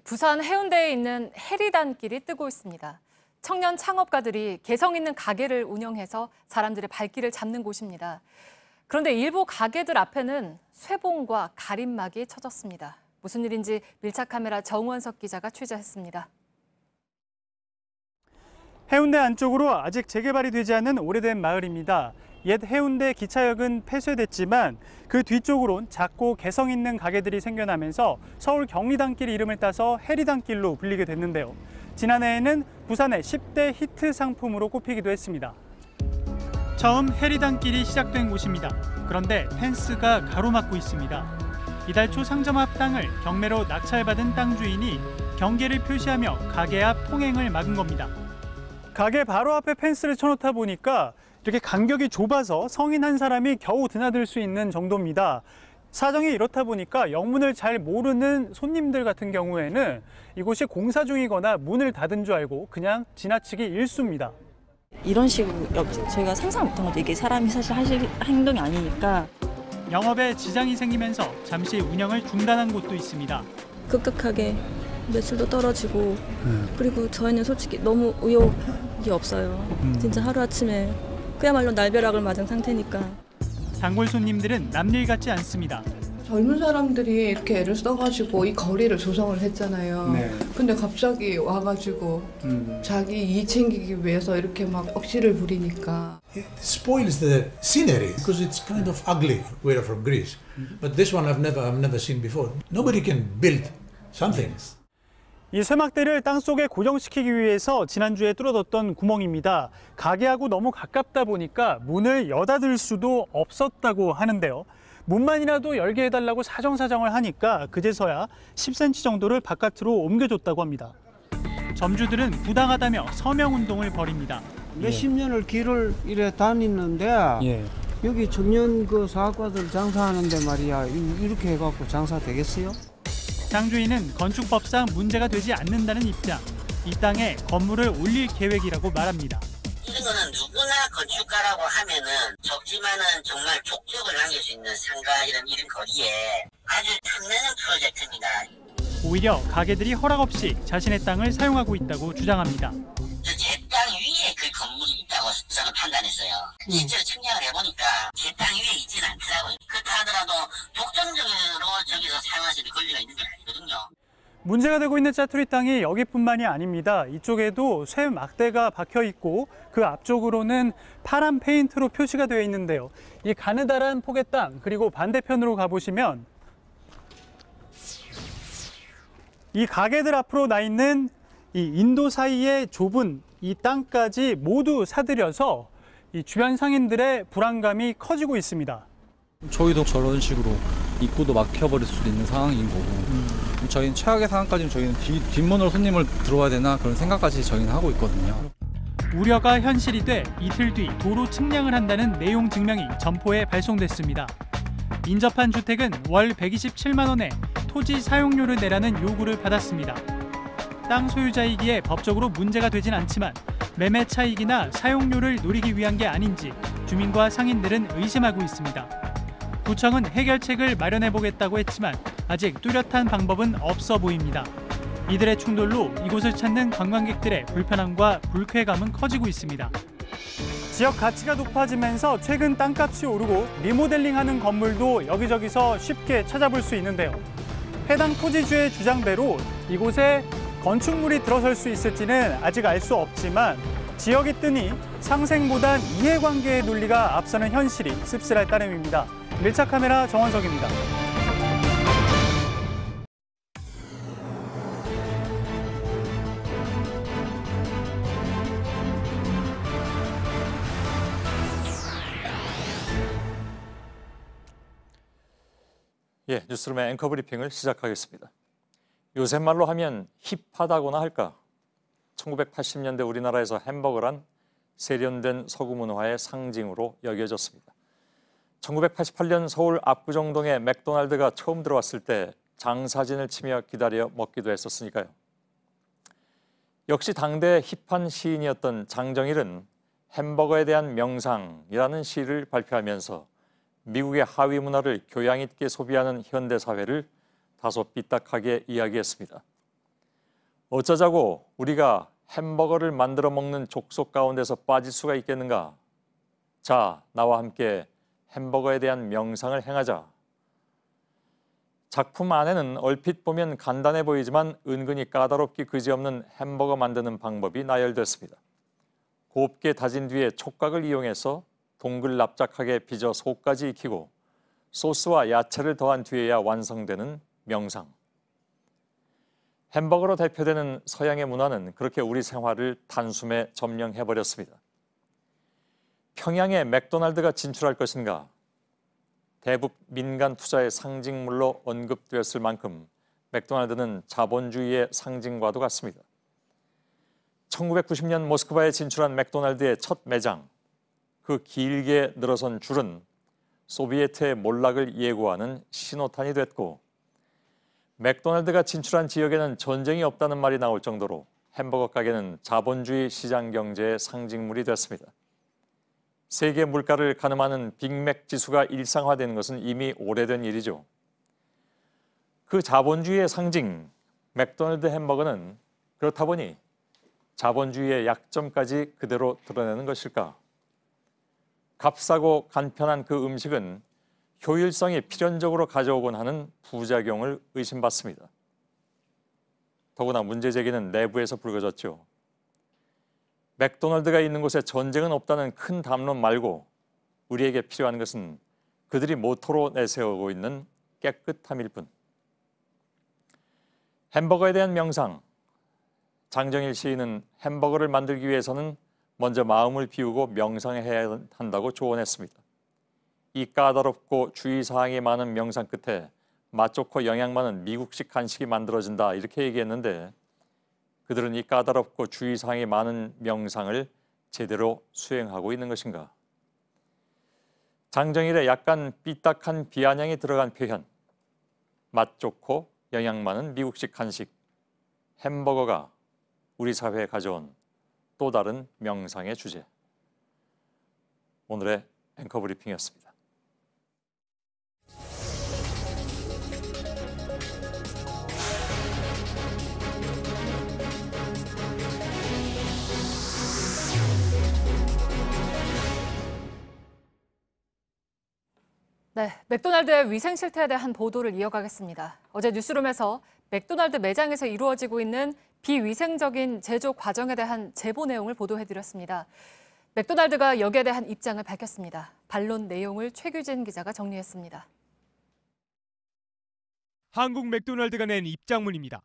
부산 해운대에 있는 해리단길이 뜨고 있습니다. 청년 창업가들이 개성 있는 가게를 운영해서 사람들의 발길을 잡는 곳입니다. 그런데 일부 가게들 앞에는 쇠봉과 가림막이 쳐졌습니다. 무슨 일인지 밀착 카메라 정원석 기자가 취재했습니다.
해운대 안쪽으로 아직 재개발이 되지 않은 오래된 마을입니다. 옛 해운대 기차역은 폐쇄됐지만 그 뒤쪽으론 작고 개성 있는 가게들이 생겨나면서 서울 경리단길 이름을 따서 해리단길로 불리게 됐는데요. 지난해에는 부산의 10대 히트 상품으로 꼽히기도 했습니다. 처음 해리단길이 시작된 곳입니다. 그런데 펜스가 가로막고 있습니다. 이달 초 상점 앞 땅을 경매로 낙찰받은 땅 주인이 경계를 표시하며 가게 앞 통행을 막은 겁니다. 가게 바로 앞에 펜스를 쳐놓다 보니까 이렇게 간격이 좁아서 성인 한 사람이 겨우 드나들 수 있는 정도입니다. 사정이 이렇다 보니까 영문을 잘 모르는 손님들 같은 경우에는 이곳이 공사 중이거나 문을 닫은 줄 알고 그냥 지나치기 일쑤입니다.
이런 식으로 저희가 상상 못한 거죠. 이게 사람이 사실 하실 행동이 아니니까.
영업에 지장이 생기면서 잠시 운영을 중단한 곳도 있습니다.
급격하게 매출도 떨어지고 그리고 저희는 솔직히 너무 의욕이 없어요. 진짜 하루아침에 그야말로 날벼락을 맞은 상태니까.
단골 손님들은 남일 같지 않습니다.
젊은 사람들이 이렇게 애를 써가지고 이 거리를 조성을 했잖아요. 네. 근데 갑자기 와가지고 자기 이익 챙기기 위해서 이렇게 막 억지를 부리니까.
It spoils the scenery because it's kind of ugly. We're from Greece, but this one I've never seen before. Nobody can build something.
이 쇠막대를 땅속에 고정시키기 위해서 지난주에 뚫어뒀던 구멍입니다. 가게하고 너무 가깝다 보니까 문을 여닫을 수도 없었다고 하는데요. 문만이라도 열게 해달라고 사정사정을 하니까 그제서야 10cm 정도를 바깥으로 옮겨줬다고 합니다. 점주들은 부당하다며 서명운동을 벌입니다.
몇십 년을 길을 이래 다니는데 여기 청년 그 사학과들 장사하는데 말이야 이렇게 해갖고 장사 되겠어요?
장주인은 건축법상 문제가 되지 않는다는 입장. 이 땅에 건물을 올릴 계획이라고 말합니다.
이거는 누구나 건축가라고 하면은 적지만은 정말 족적을 남길 수 있는 상가 이런 거리에 아주 탐내는 프로젝트입니다.
오히려 가게들이 허락 없이 자신의 땅을 사용하고 있다고 주장합니다.
제 땅 위에 그 건물이 있다고 저는 판단했어요. 실제로 측량을 해보니까 제 땅 위에 있지는 않더라고요. 그렇다 하더라도 독점적으로 저기서 사용하시는 권리가 있는 게 아니거든요.
문제가 되고 있는 짜투리 땅이 여기뿐만이 아닙니다. 이쪽에도 쇠 막대가 박혀 있고 그 앞쪽으로는 파란 페인트로 표시가 되어 있는데요. 이 가느다란 폭의 땅, 그리고 반대편으로 가보시면 이 가게들 앞으로 나 있는 이 인도 사이의 좁은 이 땅까지 모두 사들여서 이 주변 상인들의 불안감이 커지고 있습니다.
저희도 저런 식으로 입구도 막혀버릴 수도 있는 상황인 거고 저희는 최악의 상황까지는 저희는 뒷문으로 손님을 들어와야 되나 그런 생각까지 저희는 하고 있거든요.
우려가 현실이 돼 이틀 뒤 도로 측량을 한다는 내용 증명이 점포에 발송됐습니다. 인접한 주택은 월 127만 원에 토지 사용료를 내라는 요구를 받았습니다. 땅 소유자이기에 법적으로 문제가 되진 않지만 매매 차익이나 사용료를 노리기 위한 게 아닌지 주민과 상인들은 의심하고 있습니다. 구청은 해결책을 마련해보겠다고 했지만 아직 뚜렷한 방법은 없어 보입니다. 이들의 충돌로 이곳을 찾는 관광객들의 불편함과 불쾌감은 커지고 있습니다. 지역 가치가 높아지면서 최근 땅값이 오르고 리모델링하는 건물도 여기저기서 쉽게 찾아볼 수 있는데요. 해당 토지주의 주장대로 이곳에 건축물이 들어설 수 있을지는 아직 알 수 없지만 지역이 뜨니 상생보단 이해관계의 논리가 앞서는 현실이 씁쓸할 따름입니다. 밀착 카메라 정원석입니다.
예, 뉴스룸의 앵커 브리핑을 시작하겠습니다. 요새 말로 하면 힙하다고나 할까? 1980년대 우리나라에서 햄버거란 세련된 서구 문화의 상징으로 여겨졌습니다. 1988년 서울 압구정동에 맥도날드가 처음 들어왔을 때 장사진을 치며 기다려 먹기도 했었으니까요. 역시 당대의 힙한 시인이었던 장정일은 햄버거에 대한 명상이라는 시를 발표하면서 미국의 하위 문화를 교양 있게 소비하는 현대 사회를 다소 삐딱하게 이야기했습니다. 어쩌자고 우리가 햄버거를 만들어 먹는 족속 가운데서 빠질 수가 있겠는가? 자, 나와 함께 햄버거에 대한 명상을 행하자. 작품 안에는 얼핏 보면 간단해 보이지만 은근히 까다롭기 그지없는 햄버거 만드는 방법이 나열됐습니다. 곱게 다진 뒤에 촉각을 이용해서 동글납작하게 빚어 속까지 익히고 소스와 야채를 더한 뒤에야 완성되는 명상. 햄버거로 대표되는 서양의 문화는 그렇게 우리 생활을 단숨에 점령해버렸습니다. 평양에 맥도날드가 진출할 것인가? 대북 민간 투자의 상징물로 언급되었을 만큼 맥도날드는 자본주의의 상징과도 같습니다. 1990년 모스크바에 진출한 맥도날드의 첫 매장, 그 길게 늘어선 줄은 소비에트의 몰락을 예고하는 신호탄이 됐고 맥도날드가 진출한 지역에는 전쟁이 없다는 말이 나올 정도로 햄버거 가게는 자본주의 시장 경제의 상징물이 됐습니다. 세계 물가를 가늠하는 빅맥 지수가 일상화된 것은 이미 오래된 일이죠. 그 자본주의의 상징 맥도날드 햄버거는 그렇다 보니 자본주의의 약점까지 그대로 드러내는 것일까? 값싸고 간편한 그 음식은 효율성이 필연적으로 가져오곤 하는 부작용을 의심받습니다. 더구나 문제 제기는 내부에서 불거졌죠. 맥도날드가 있는 곳에 전쟁은 없다는 큰 담론 말고 우리에게 필요한 것은 그들이 모토로 내세우고 있는 깨끗함일 뿐. 햄버거에 대한 명상. 장정일 시인은 햄버거를 만들기 위해서는 먼저 마음을 비우고 명상해야 한다고 조언했습니다. 이 까다롭고 주의사항이 많은 명상 끝에 맛 좋고 영양 많은 미국식 간식이 만들어진다 이렇게 얘기했는데 그들은 이 까다롭고 주의사항이 많은 명상을 제대로 수행하고 있는 것인가? 장정일의 약간 삐딱한 비아냥이 들어간 표현, 맛 좋고 영양 많은 미국식 간식, 햄버거가 우리 사회에 가져온 또 다른 명상의 주제. 오늘의 앵커 브리핑이었습니다.
네, 맥도날드의 위생 실태에 대한 보도를 이어가겠습니다. 어제 뉴스룸에서 맥도날드 매장에서 이루어지고 있는 비위생적인 제조 과정에 대한 제보 내용을 보도해드렸습니다. 맥도날드가 여기에 대한 입장을 밝혔습니다. 반론 내용을 최규진 기자가 정리했습니다.
한국 맥도날드가 낸 입장문입니다.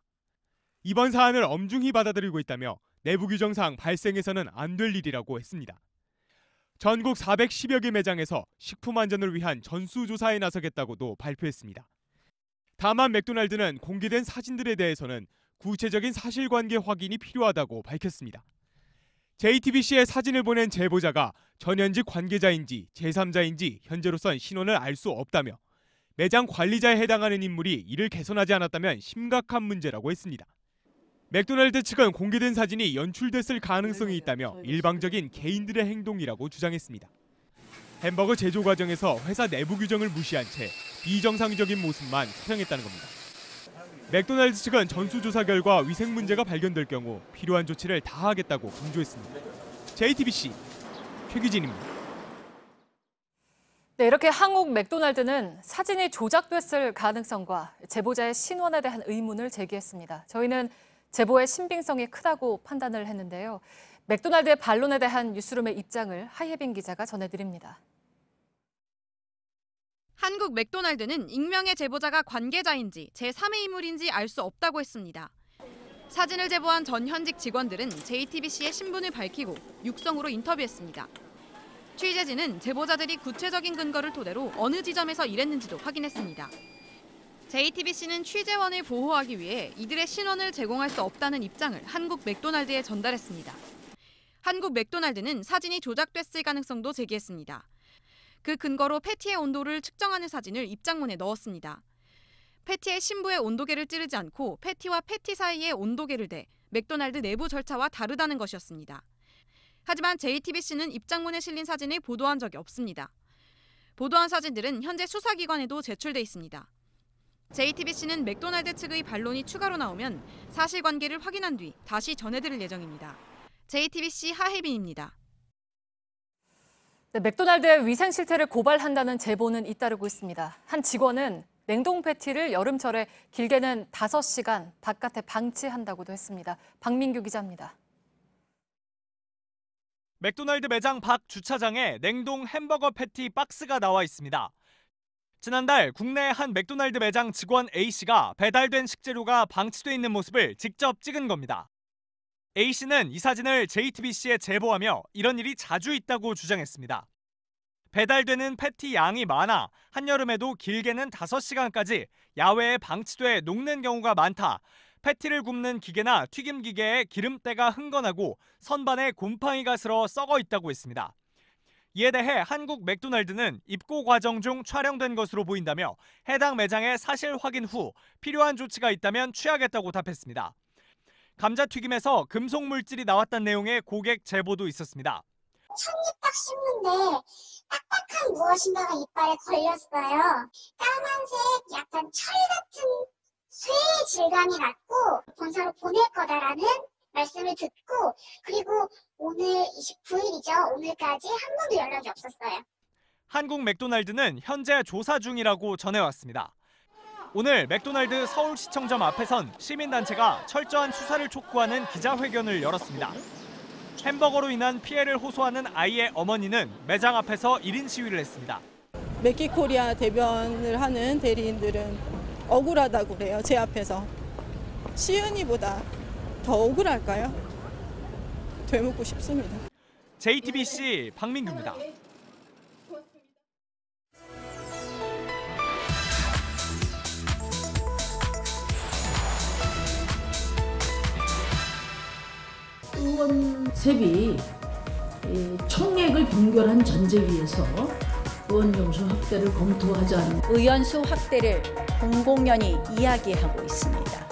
이번 사안을 엄중히 받아들이고 있다며 내부 규정상 발생해서는 안 될 일이라고 했습니다. 전국 410여 개 매장에서 식품 안전을 위한 전수조사에 나서겠다고도 발표했습니다. 다만 맥도날드는 공개된 사진들에 대해서는 구체적인 사실관계 확인이 필요하다고 밝혔습니다. JTBC에 사진을 보낸 제보자가 전현직 관계자인지 제3자인지 현재로선 신원을 알 수 없다며 매장 관리자에 해당하는 인물이 이를 개선하지 않았다면 심각한 문제라고 했습니다. 맥도날드 측은 공개된 사진이 연출됐을 가능성이 있다며 일방적인 개인들의 행동이라고 주장했습니다. 햄버거 제조 과정에서 회사 내부 규정을 무시한 채 비정상적인 모습만 촬영했다는 겁니다. 맥도날드 측은 전수조사 결과 위생 문제가 발견될 경우 필요한 조치를 다하겠다고 강조했습니다. JTBC 최규진입니다.
네, 이렇게 한국 맥도날드는 사진이 조작됐을 가능성과 제보자의 신원에 대한 의문을 제기했습니다. 저희는 제보의 신빙성이 크다고 판단을 했는데요. 맥도날드의 반론에 대한 뉴스룸의 입장을 하예빈 기자가 전해드립니다.
한국 맥도날드는 익명의 제보자가 관계자인지 제3의 인물인지 알 수 없다고 했습니다. 사진을 제보한 전 현직 직원들은 JTBC의 신분을 밝히고 육성으로 인터뷰했습니다. 취재진은 제보자들이 구체적인 근거를 토대로 어느 지점에서 일했는지도 확인했습니다. JTBC는 취재원을 보호하기 위해 이들의 신원을 제공할 수 없다는 입장을 한국 맥도날드에 전달했습니다. 한국 맥도날드는 사진이 조작됐을 가능성도 제기했습니다. 그 근거로 패티의 온도를 측정하는 사진을 입장문에 넣었습니다. 패티의 심부의 온도계를 찌르지 않고 패티와 패티 사이에 온도계를 대 맥도날드 내부 절차와 다르다는 것이었습니다. 하지만 JTBC는 입장문에 실린 사진을 보도한 적이 없습니다. 보도한 사진들은 현재 수사기관에도 제출돼 있습니다. JTBC는 맥도날드 측의 반론이 추가로 나오면 사실관계를 확인한 뒤 다시 전해드릴 예정입니다. JTBC 하혜빈입니다.
네, 맥도날드의 위생 실태를 고발한다는 제보는 잇따르고 있습니다. 한 직원은 냉동 패티를 여름철에 길게는 5시간 바깥에 방치한다고도 했습니다. 박민규 기자입니다.
맥도날드 매장 밖 주차장에 냉동 햄버거 패티 박스가 나와 있습니다. 지난달 국내 한 맥도날드 매장 직원 A씨가 배달된 식재료가 방치돼 있는 모습을 직접 찍은 겁니다. A씨는 이 사진을 JTBC에 제보하며 이런 일이 자주 있다고 주장했습니다. 배달되는 패티 양이 많아 한여름에도 길게는 5시간까지 야외에 방치돼 녹는 경우가 많다. 패티를 굽는 기계나 튀김 기계에 기름때가 흥건하고 선반에 곰팡이가 슬어 썩어 있다고 했습니다. 이에 대해 한국 맥도날드는 입고 과정 중 촬영된 것으로 보인다며 해당 매장의 사실 확인 후 필요한 조치가 있다면 취하겠다고 답했습니다. 감자튀김에서 금속 물질이 나왔다는 내용의 고객 제보도 있었습니다.
첫입 딱 씹는데 딱딱한 무엇인가가 이빨에 걸렸어요. 까만색 약간 철 같은 쇠의 질감이 났고 본사로 보낼 거다라는 말씀을 듣고 그리고 오늘 29일이죠. 오늘까지 한 번도 연락이 없었어요.
한국 맥도날드는 현재 조사 중이라고 전해왔습니다. 오늘 맥도날드 서울시청점 앞에선 시민단체가 철저한 수사를 촉구하는 기자회견을 열었습니다. 햄버거로 인한 피해를 호소하는 아이의 어머니는 매장 앞에서 1인 시위를 했습니다.
맥기코리아 대변을 하는 대리인들은 억울하다고 그래요. 제 앞에서. 시은이보다 더 억울할까요? 되묻고 싶습니다.
JTBC 박민규입니다.
의원세비 총액을 동결한 전제위에서 의원 정수 확대를 검토하자는
의원수 확대를 공공연히 이야기하고 있습니다.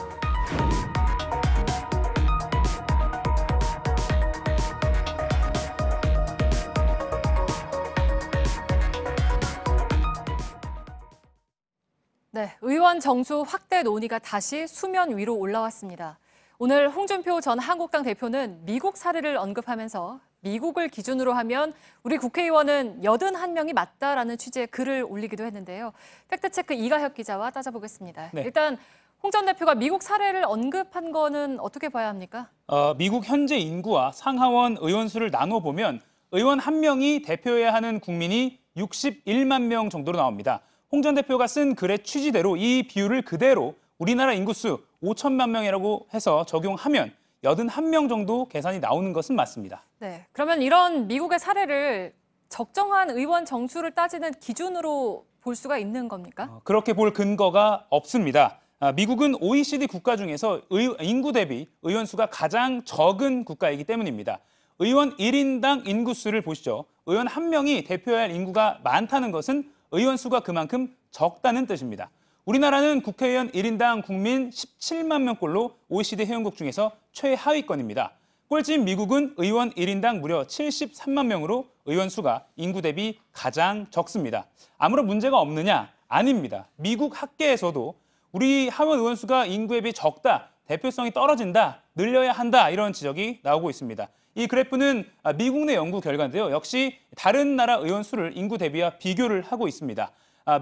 네, 의원 정수 확대 논의가 다시 수면 위로 올라왔습니다. 오늘 홍준표 전 한국당 대표는 미국 사례를 언급하면서 미국을 기준으로 하면 우리 국회의원은 81명이 맞다라는 취지의 글을 올리기도 했는데요. 팩트체크 이가혁 기자와 따져보겠습니다.
네.
일단 홍 전 대표가 미국 사례를 언급한 거는 어떻게 봐야 합니까?
미국 현재 인구와 상하원 의원 수를 나눠보면 의원 한 명이 대표해야 하는 국민이 61만 명 정도로 나옵니다. 홍 전 대표가 쓴 글의 취지대로 이 비율을 그대로 우리나라 인구수 5천만 명이라고 해서 적용하면 81명 정도 계산이 나오는 것은 맞습니다.
네, 그러면 이런 미국의 사례를 적정한 의원 정수를 따지는 기준으로 볼 수가 있는 겁니까?
그렇게 볼 근거가 없습니다. 미국은 OECD 국가 중에서 인구 대비 의원 수가 가장 적은 국가이기 때문입니다. 의원 1인당 인구수를 보시죠. 의원 한 명이 대표해야 할 인구가 많다는 것은 의원 수가 그만큼 적다는 뜻입니다. 우리나라는 국회의원 1인당 국민 17만 명꼴로 OECD 회원국 중에서 최하위권입니다. 꼴찌인 미국은 의원 1인당 무려 73만 명으로 의원 수가 인구 대비 가장 적습니다. 아무런 문제가 없느냐? 아닙니다. 미국 학계에서도 우리 하원 의원 수가 인구에 비해 적다, 대표성이 떨어진다, 늘려야 한다 이런 지적이 나오고 있습니다. 이 그래프는 미국 내 연구 결과인데요. 역시 다른 나라 의원 수를 인구 대비와 비교를 하고 있습니다.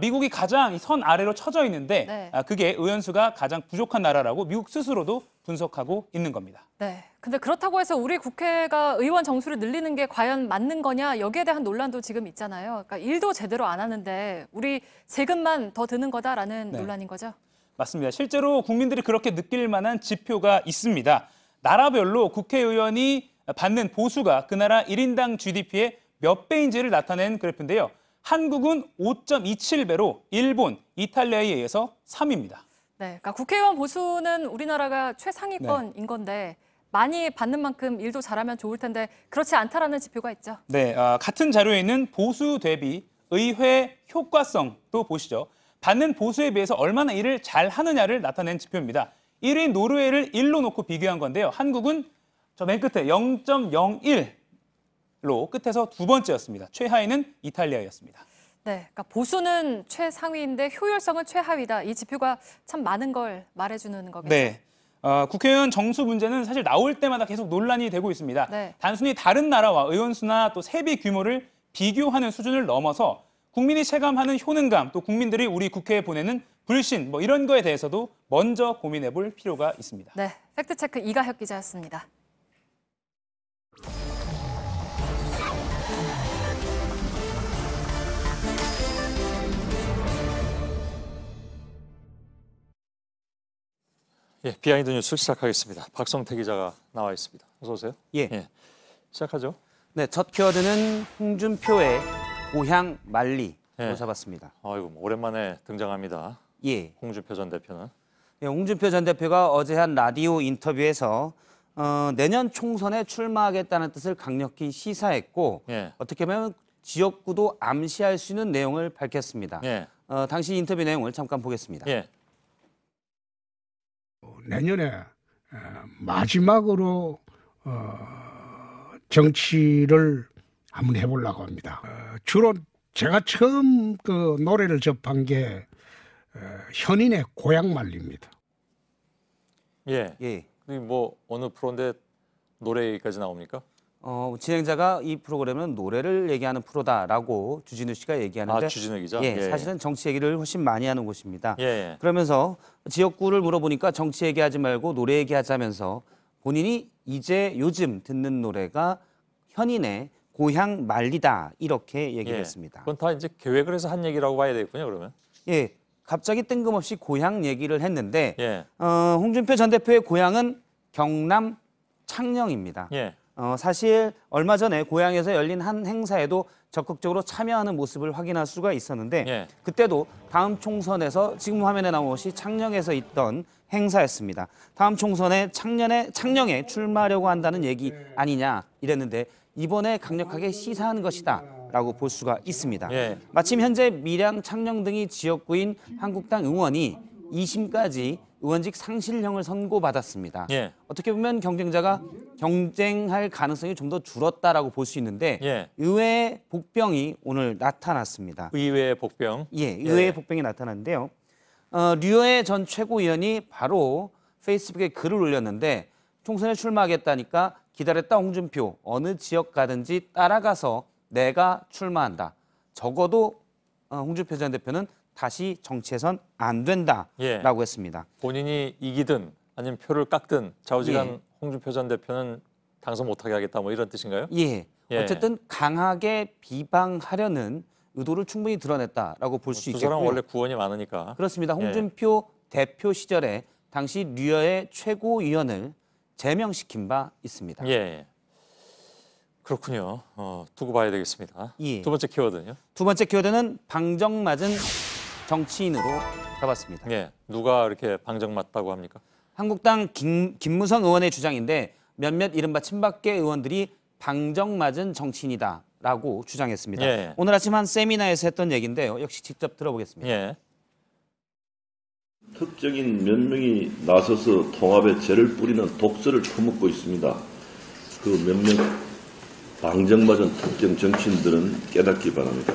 미국이 가장 선 아래로 쳐져 있는데
네.
그게 의원 수가 가장 부족한 나라라고 미국 스스로도 분석하고 있는 겁니다.
네. 근데 그렇다고 해서 우리 국회가 의원 정수를 늘리는 게 과연 맞는 거냐 여기에 대한 논란도 지금 있잖아요. 그러니까 일도 제대로 안 하는데 우리 세금만 더 드는 거다라는
네.
논란인 거죠?
맞습니다. 실제로 국민들이 그렇게 느낄 만한 지표가 있습니다. 나라별로 국회의원이 받는 보수가 그 나라 1인당 GDP의 몇 배인지를 나타낸 그래프인데요. 한국은 5.27배로 일본, 이탈리아에 의해서 3위입니다.
네, 그러니까 국회의원 보수는 우리나라가 최상위권인 건데 많이 받는 만큼 일도 잘하면 좋을 텐데 그렇지 않다라는 지표가 있죠.
네, 같은 자료에 있는 보수 대비 의회 효과성도 보시죠. 받는 보수에 비해서 얼마나 일을 잘하느냐를 나타낸 지표입니다. 1위 노르웨이를 1로 놓고 비교한 건데요. 한국은 저 맨 끝에 0.01로 끝에서 두 번째였습니다. 최하위는 이탈리아였습니다.
네, 그러니까 보수는 최상위인데 효율성은 최하위다. 이 지표가 참 많은 걸 말해주는 거겠죠.
네, 국회의원 정수 문제는 사실 나올 때마다 계속 논란이 되고 있습니다.
네.
단순히 다른 나라와 의원 수나 또 세비 규모를 비교하는 수준을 넘어서 국민이 체감하는 효능감, 또 국민들이 우리 국회에 보내는 불신, 이런 거에 대해서도 먼저 고민해 볼 필요가 있습니다.
네, 팩트체크 이가혁 기자였습니다.
예, 비하인드 뉴스 시작하겠습니다. 박성태 기자가 나와 있습니다. 어서 오세요.
예.
시작하죠.
네, 첫 키워드는 홍준표의 고향 만리로
예.
잡았습니다.
아이고, 오랜만에 등장합니다.
예.
홍준표 전 대표는.
예, 홍준표 전 대표가 어제 한 라디오 인터뷰에서 내년 총선에 출마하겠다는 뜻을 강력히 시사했고
예.
어떻게 보면 지역구도 암시할 수 있는 내용을 밝혔습니다.
예.
당시 인터뷰 내용을 잠깐 보겠습니다.
예.
내년에 마지막으로 정치를 한번 해보려고 합니다. 주로 제가 처음 그 노래를 접한 게 현인의 고향 말리입니다.
예. 뭐 어느 프로인데 노래 얘기까지 나옵니까?
진행자가 이 프로그램은 노래를 얘기하는 프로다라고 주진우 씨가 얘기하는데
주진우 기자?
예, 사실은 정치 얘기를 훨씬 많이 하는 곳입니다.
예.
그러면서 지역구를 물어보니까 정치 얘기하지 말고 노래 얘기하자면서 본인이 이제 요즘 듣는 노래가 현인의 고향 말리다 이렇게 얘기를 했습니다.
그건 다 이제 계획을 해서 한 얘기라고 봐야 되겠군요, 그러면.
예, 갑자기 뜬금없이 고향 얘기를 했는데
예.
홍준표 전 대표의 고향은 경남 창녕입니다.
예.
사실 얼마 전에 고향에서 열린 한 행사에도 적극적으로 참여하는 모습을 확인할 수가 있었는데 그때도 다음 총선에서 지금 화면에 나온 것이 창녕에서 있던 행사였습니다. 다음 총선에 창녕에 출마하려고 한다는 얘기 아니냐 이랬는데 이번에 강력하게 시사한 것이다 라고 볼 수가 있습니다. 마침 현재 밀양, 창녕 등이 지역구인 한국당 의원이 2심까지 의원직 상실형을 선고받았습니다. 어떻게 보면 경쟁자가 경쟁할 가능성이 좀 더 줄었다라고 볼 수 있는데 의외의 복병이 오늘 나타났습니다.
의외의 복병?
예, 의외의 복병이 나타났는데요. 류호의 전 최고위원이 바로 페이스북에 글을 올렸는데 총선에 출마하겠다니까 기다렸다 홍준표 어느 지역 가든지 따라가서 내가 출마한다. 적어도 홍준표 전 대표는 다시 정치에선 안 된다라고 했습니다.
본인이 이기든 아니면 표를 깎든 좌우지간 홍준표 전 대표는 당선 못하게 하겠다 뭐 이런 뜻인가요?
예. 어쨌든 강하게 비방하려는 의도를 충분히 드러냈다라고 볼 수
두
있겠고요.
사람 원래 구원이 많으니까.
그렇습니다. 홍준표 대표 시절에 당시 류여의 최고위원을 제명시킨 바 있습니다.
예. 그렇군요. 두고 봐야 되겠습니다. 두 번째 키워드는요?
두 번째 키워드는 방정 맞은 정치인으로 잡았습니다.
예. 누가 이렇게 방정 맞다고 합니까?
한국당 김무성 의원의 주장인데 몇몇 이른바 친박계 의원들이 방정 맞은 정치인이다라고 주장했습니다.
예.
오늘 아침 한 세미나에서 했던 얘기인데요. 역시 직접 들어보겠습니다.
예.
특정인 몇 명이 나서서 통합에 죄를 뿌리는 독설을 퍼붓고 있습니다. 그 몇몇 방정맞은 특정 정치인들은 깨닫기 바랍니다.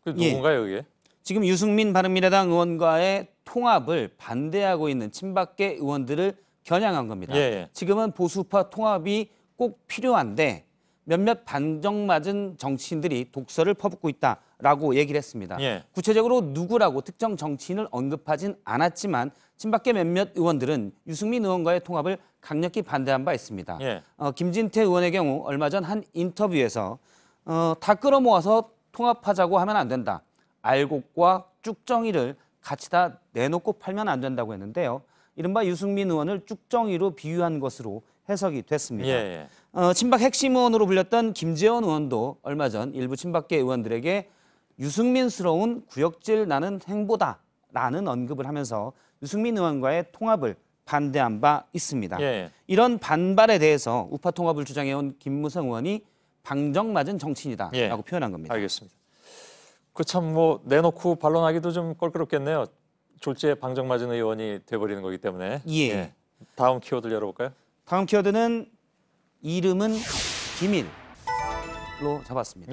그 누군가요, 그게?
지금 유승민 바른미래당 의원과의 통합을 반대하고 있는 친박계 의원들을 겨냥한 겁니다. 지금은 보수파 통합이 꼭 필요한데 몇몇 반정맞은 정치인들이 독설을 퍼붓고 있다라고 얘기를 했습니다. 구체적으로 누구라고 특정 정치인을 언급하진 않았지만 친박계 몇몇 의원들은 유승민 의원과의 통합을 강력히 반대한 바 있습니다. 김진태 의원의 경우 얼마 전 한 인터뷰에서 다 끌어모아서 통합하자고 하면 안 된다. 알곡과 쭉정이를 같이 다 내놓고 팔면 안 된다고 했는데요. 이른바 유승민 의원을 쭉정이로 비유한 것으로 해석이 됐습니다. 친박 핵심 의원으로 불렸던 김재원 의원도 얼마 전 일부 친박계 의원들에게 유승민스러운 구역질 나는 행보다라는 언급을 하면서 유승민 의원과의 통합을 반대한 바 있습니다. 이런 반발에 대해서 우파 통합을 주장해온 김무성 의원이 방정맞은 정치인이다라고 표현한 겁니다.
알겠습니다. 그 참 뭐 내놓고 반론하기도 좀 껄끄럽겠네요. 졸지에 방정맞은 의원이 돼버리는 거기 때문에. 다음 키워드를 열어볼까요?
다음 키워드는 이름은 기밀로 잡았습니다.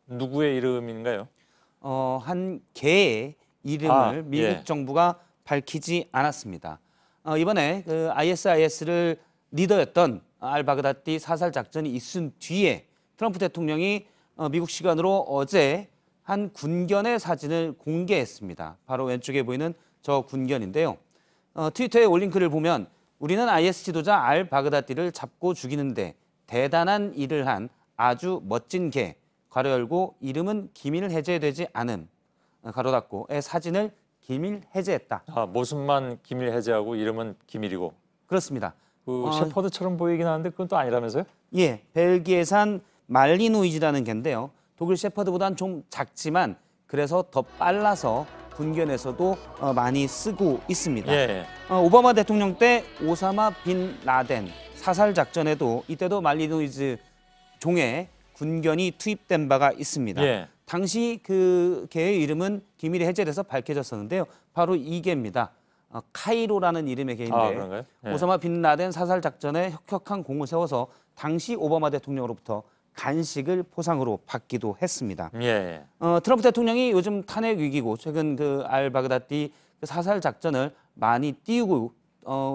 누구의 이름인가요?
한 개의 이름을 미국 정부가 밝히지 않았습니다. 이번에 그 ISIS를 리더였던 알바그다디 사살 작전이 있은 뒤에 트럼프 대통령이 미국 시간으로 어제 한 군견의 사진을 공개했습니다. 바로 왼쪽에 보이는 저 군견인데요. 트위터에 올린 글을 보면 우리는 IS 지도자 알바그다디를 잡고 죽이는데 대단한 일을 한 아주 멋진 개, 괄호 열고 이름은 기밀 해제되지 않음, 가로 닫고의 사진을 기밀 해제했다.
모습만 기밀 해제하고 이름은 기밀이고.
그렇습니다.
그 셰퍼드처럼 보이긴 하는데 그건 또 아니라면서요?
예, 벨기에산 말리노이즈라는 개인데요. 독일 셰퍼드보다는 좀 작지만 그래서 더 빨라서 군견에서도 많이 쓰고 있습니다. 오바마 대통령 때 오사마 빈 라덴 사살 작전에도 이때도 말리노이즈 종의 군견이 투입된 바가 있습니다. 당시 그 개의 이름은 기밀이 해제돼서 밝혀졌었는데요. 바로 이 개입니다. 카이로라는 이름의 개인데 오사마 빈 라덴 사살 작전에 혁혁한 공을 세워서 당시 오바마 대통령으로부터 간식을 포상으로 받기도 했습니다. 트럼프 대통령이 요즘 탄핵 위기고 최근 그 알바그다디 그 사살 작전을 많이 띄우고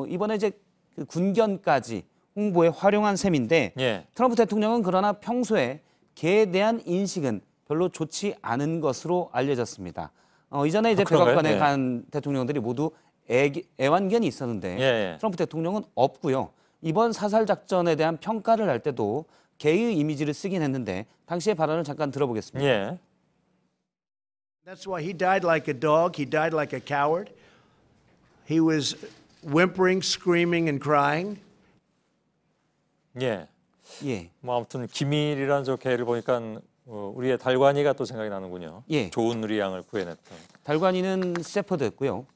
이번에 이제 그 군견까지 홍보에 활용한 셈인데 트럼프 대통령은 그러나 평소에 개에 대한 인식은 별로 좋지 않은 것으로 알려졌습니다. 이전에 이제 백악관에 간 대통령들이 모두 애완견이 있었는데 트럼프 대통령은 없고요. 이번 사살 작전에 대한 평가를 할 때도 개의 이미지를 쓰긴 했는데 당시의 발언을 잠깐 들어보겠습니다.
That's why he died like a dog. He died like a coward. He was whimpering, screaming, and crying.
뭐 아무튼 기밀이라는 저 개를 보니까 우리의 달관이가 또 생각이 나는군요. 좋은 누리양을 구해냈던.
달관이는 셰퍼드였고요.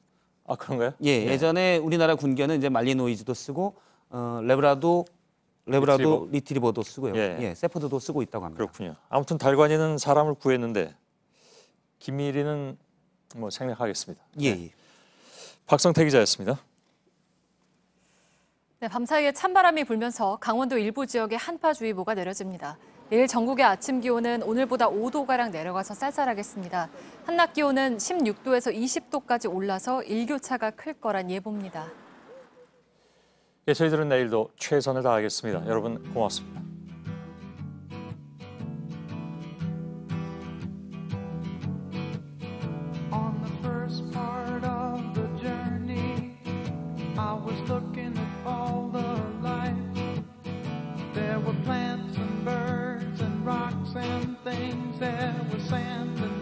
아 그런가요?
예전에 우리나라 군견은 이제 말리노이즈도 쓰고 레브라도 리트리버도 쓰고요. 셰퍼드도 쓰고 있다고 합니다.
그렇군요. 아무튼 달관이는 사람을 구했는데 기밀이는 뭐 생략하겠습니다. 박성태 기자였습니다.
네, 밤사이에 찬바람이 불면서 강원도 일부 지역에 한파주의보가 내려집니다. 내일 전국의 아침 기온은 오늘보다 5도가량 내려가서 쌀쌀하겠습니다. 한낮 기온은 16도에서 20도까지 올라서 일교차가 클 거란 예보입니다.
저희들은 내일도 최선을 다하겠습니다. 여러분 고맙습니다.
Looking at all the life, there were plants and birds and rocks and things, there was sand and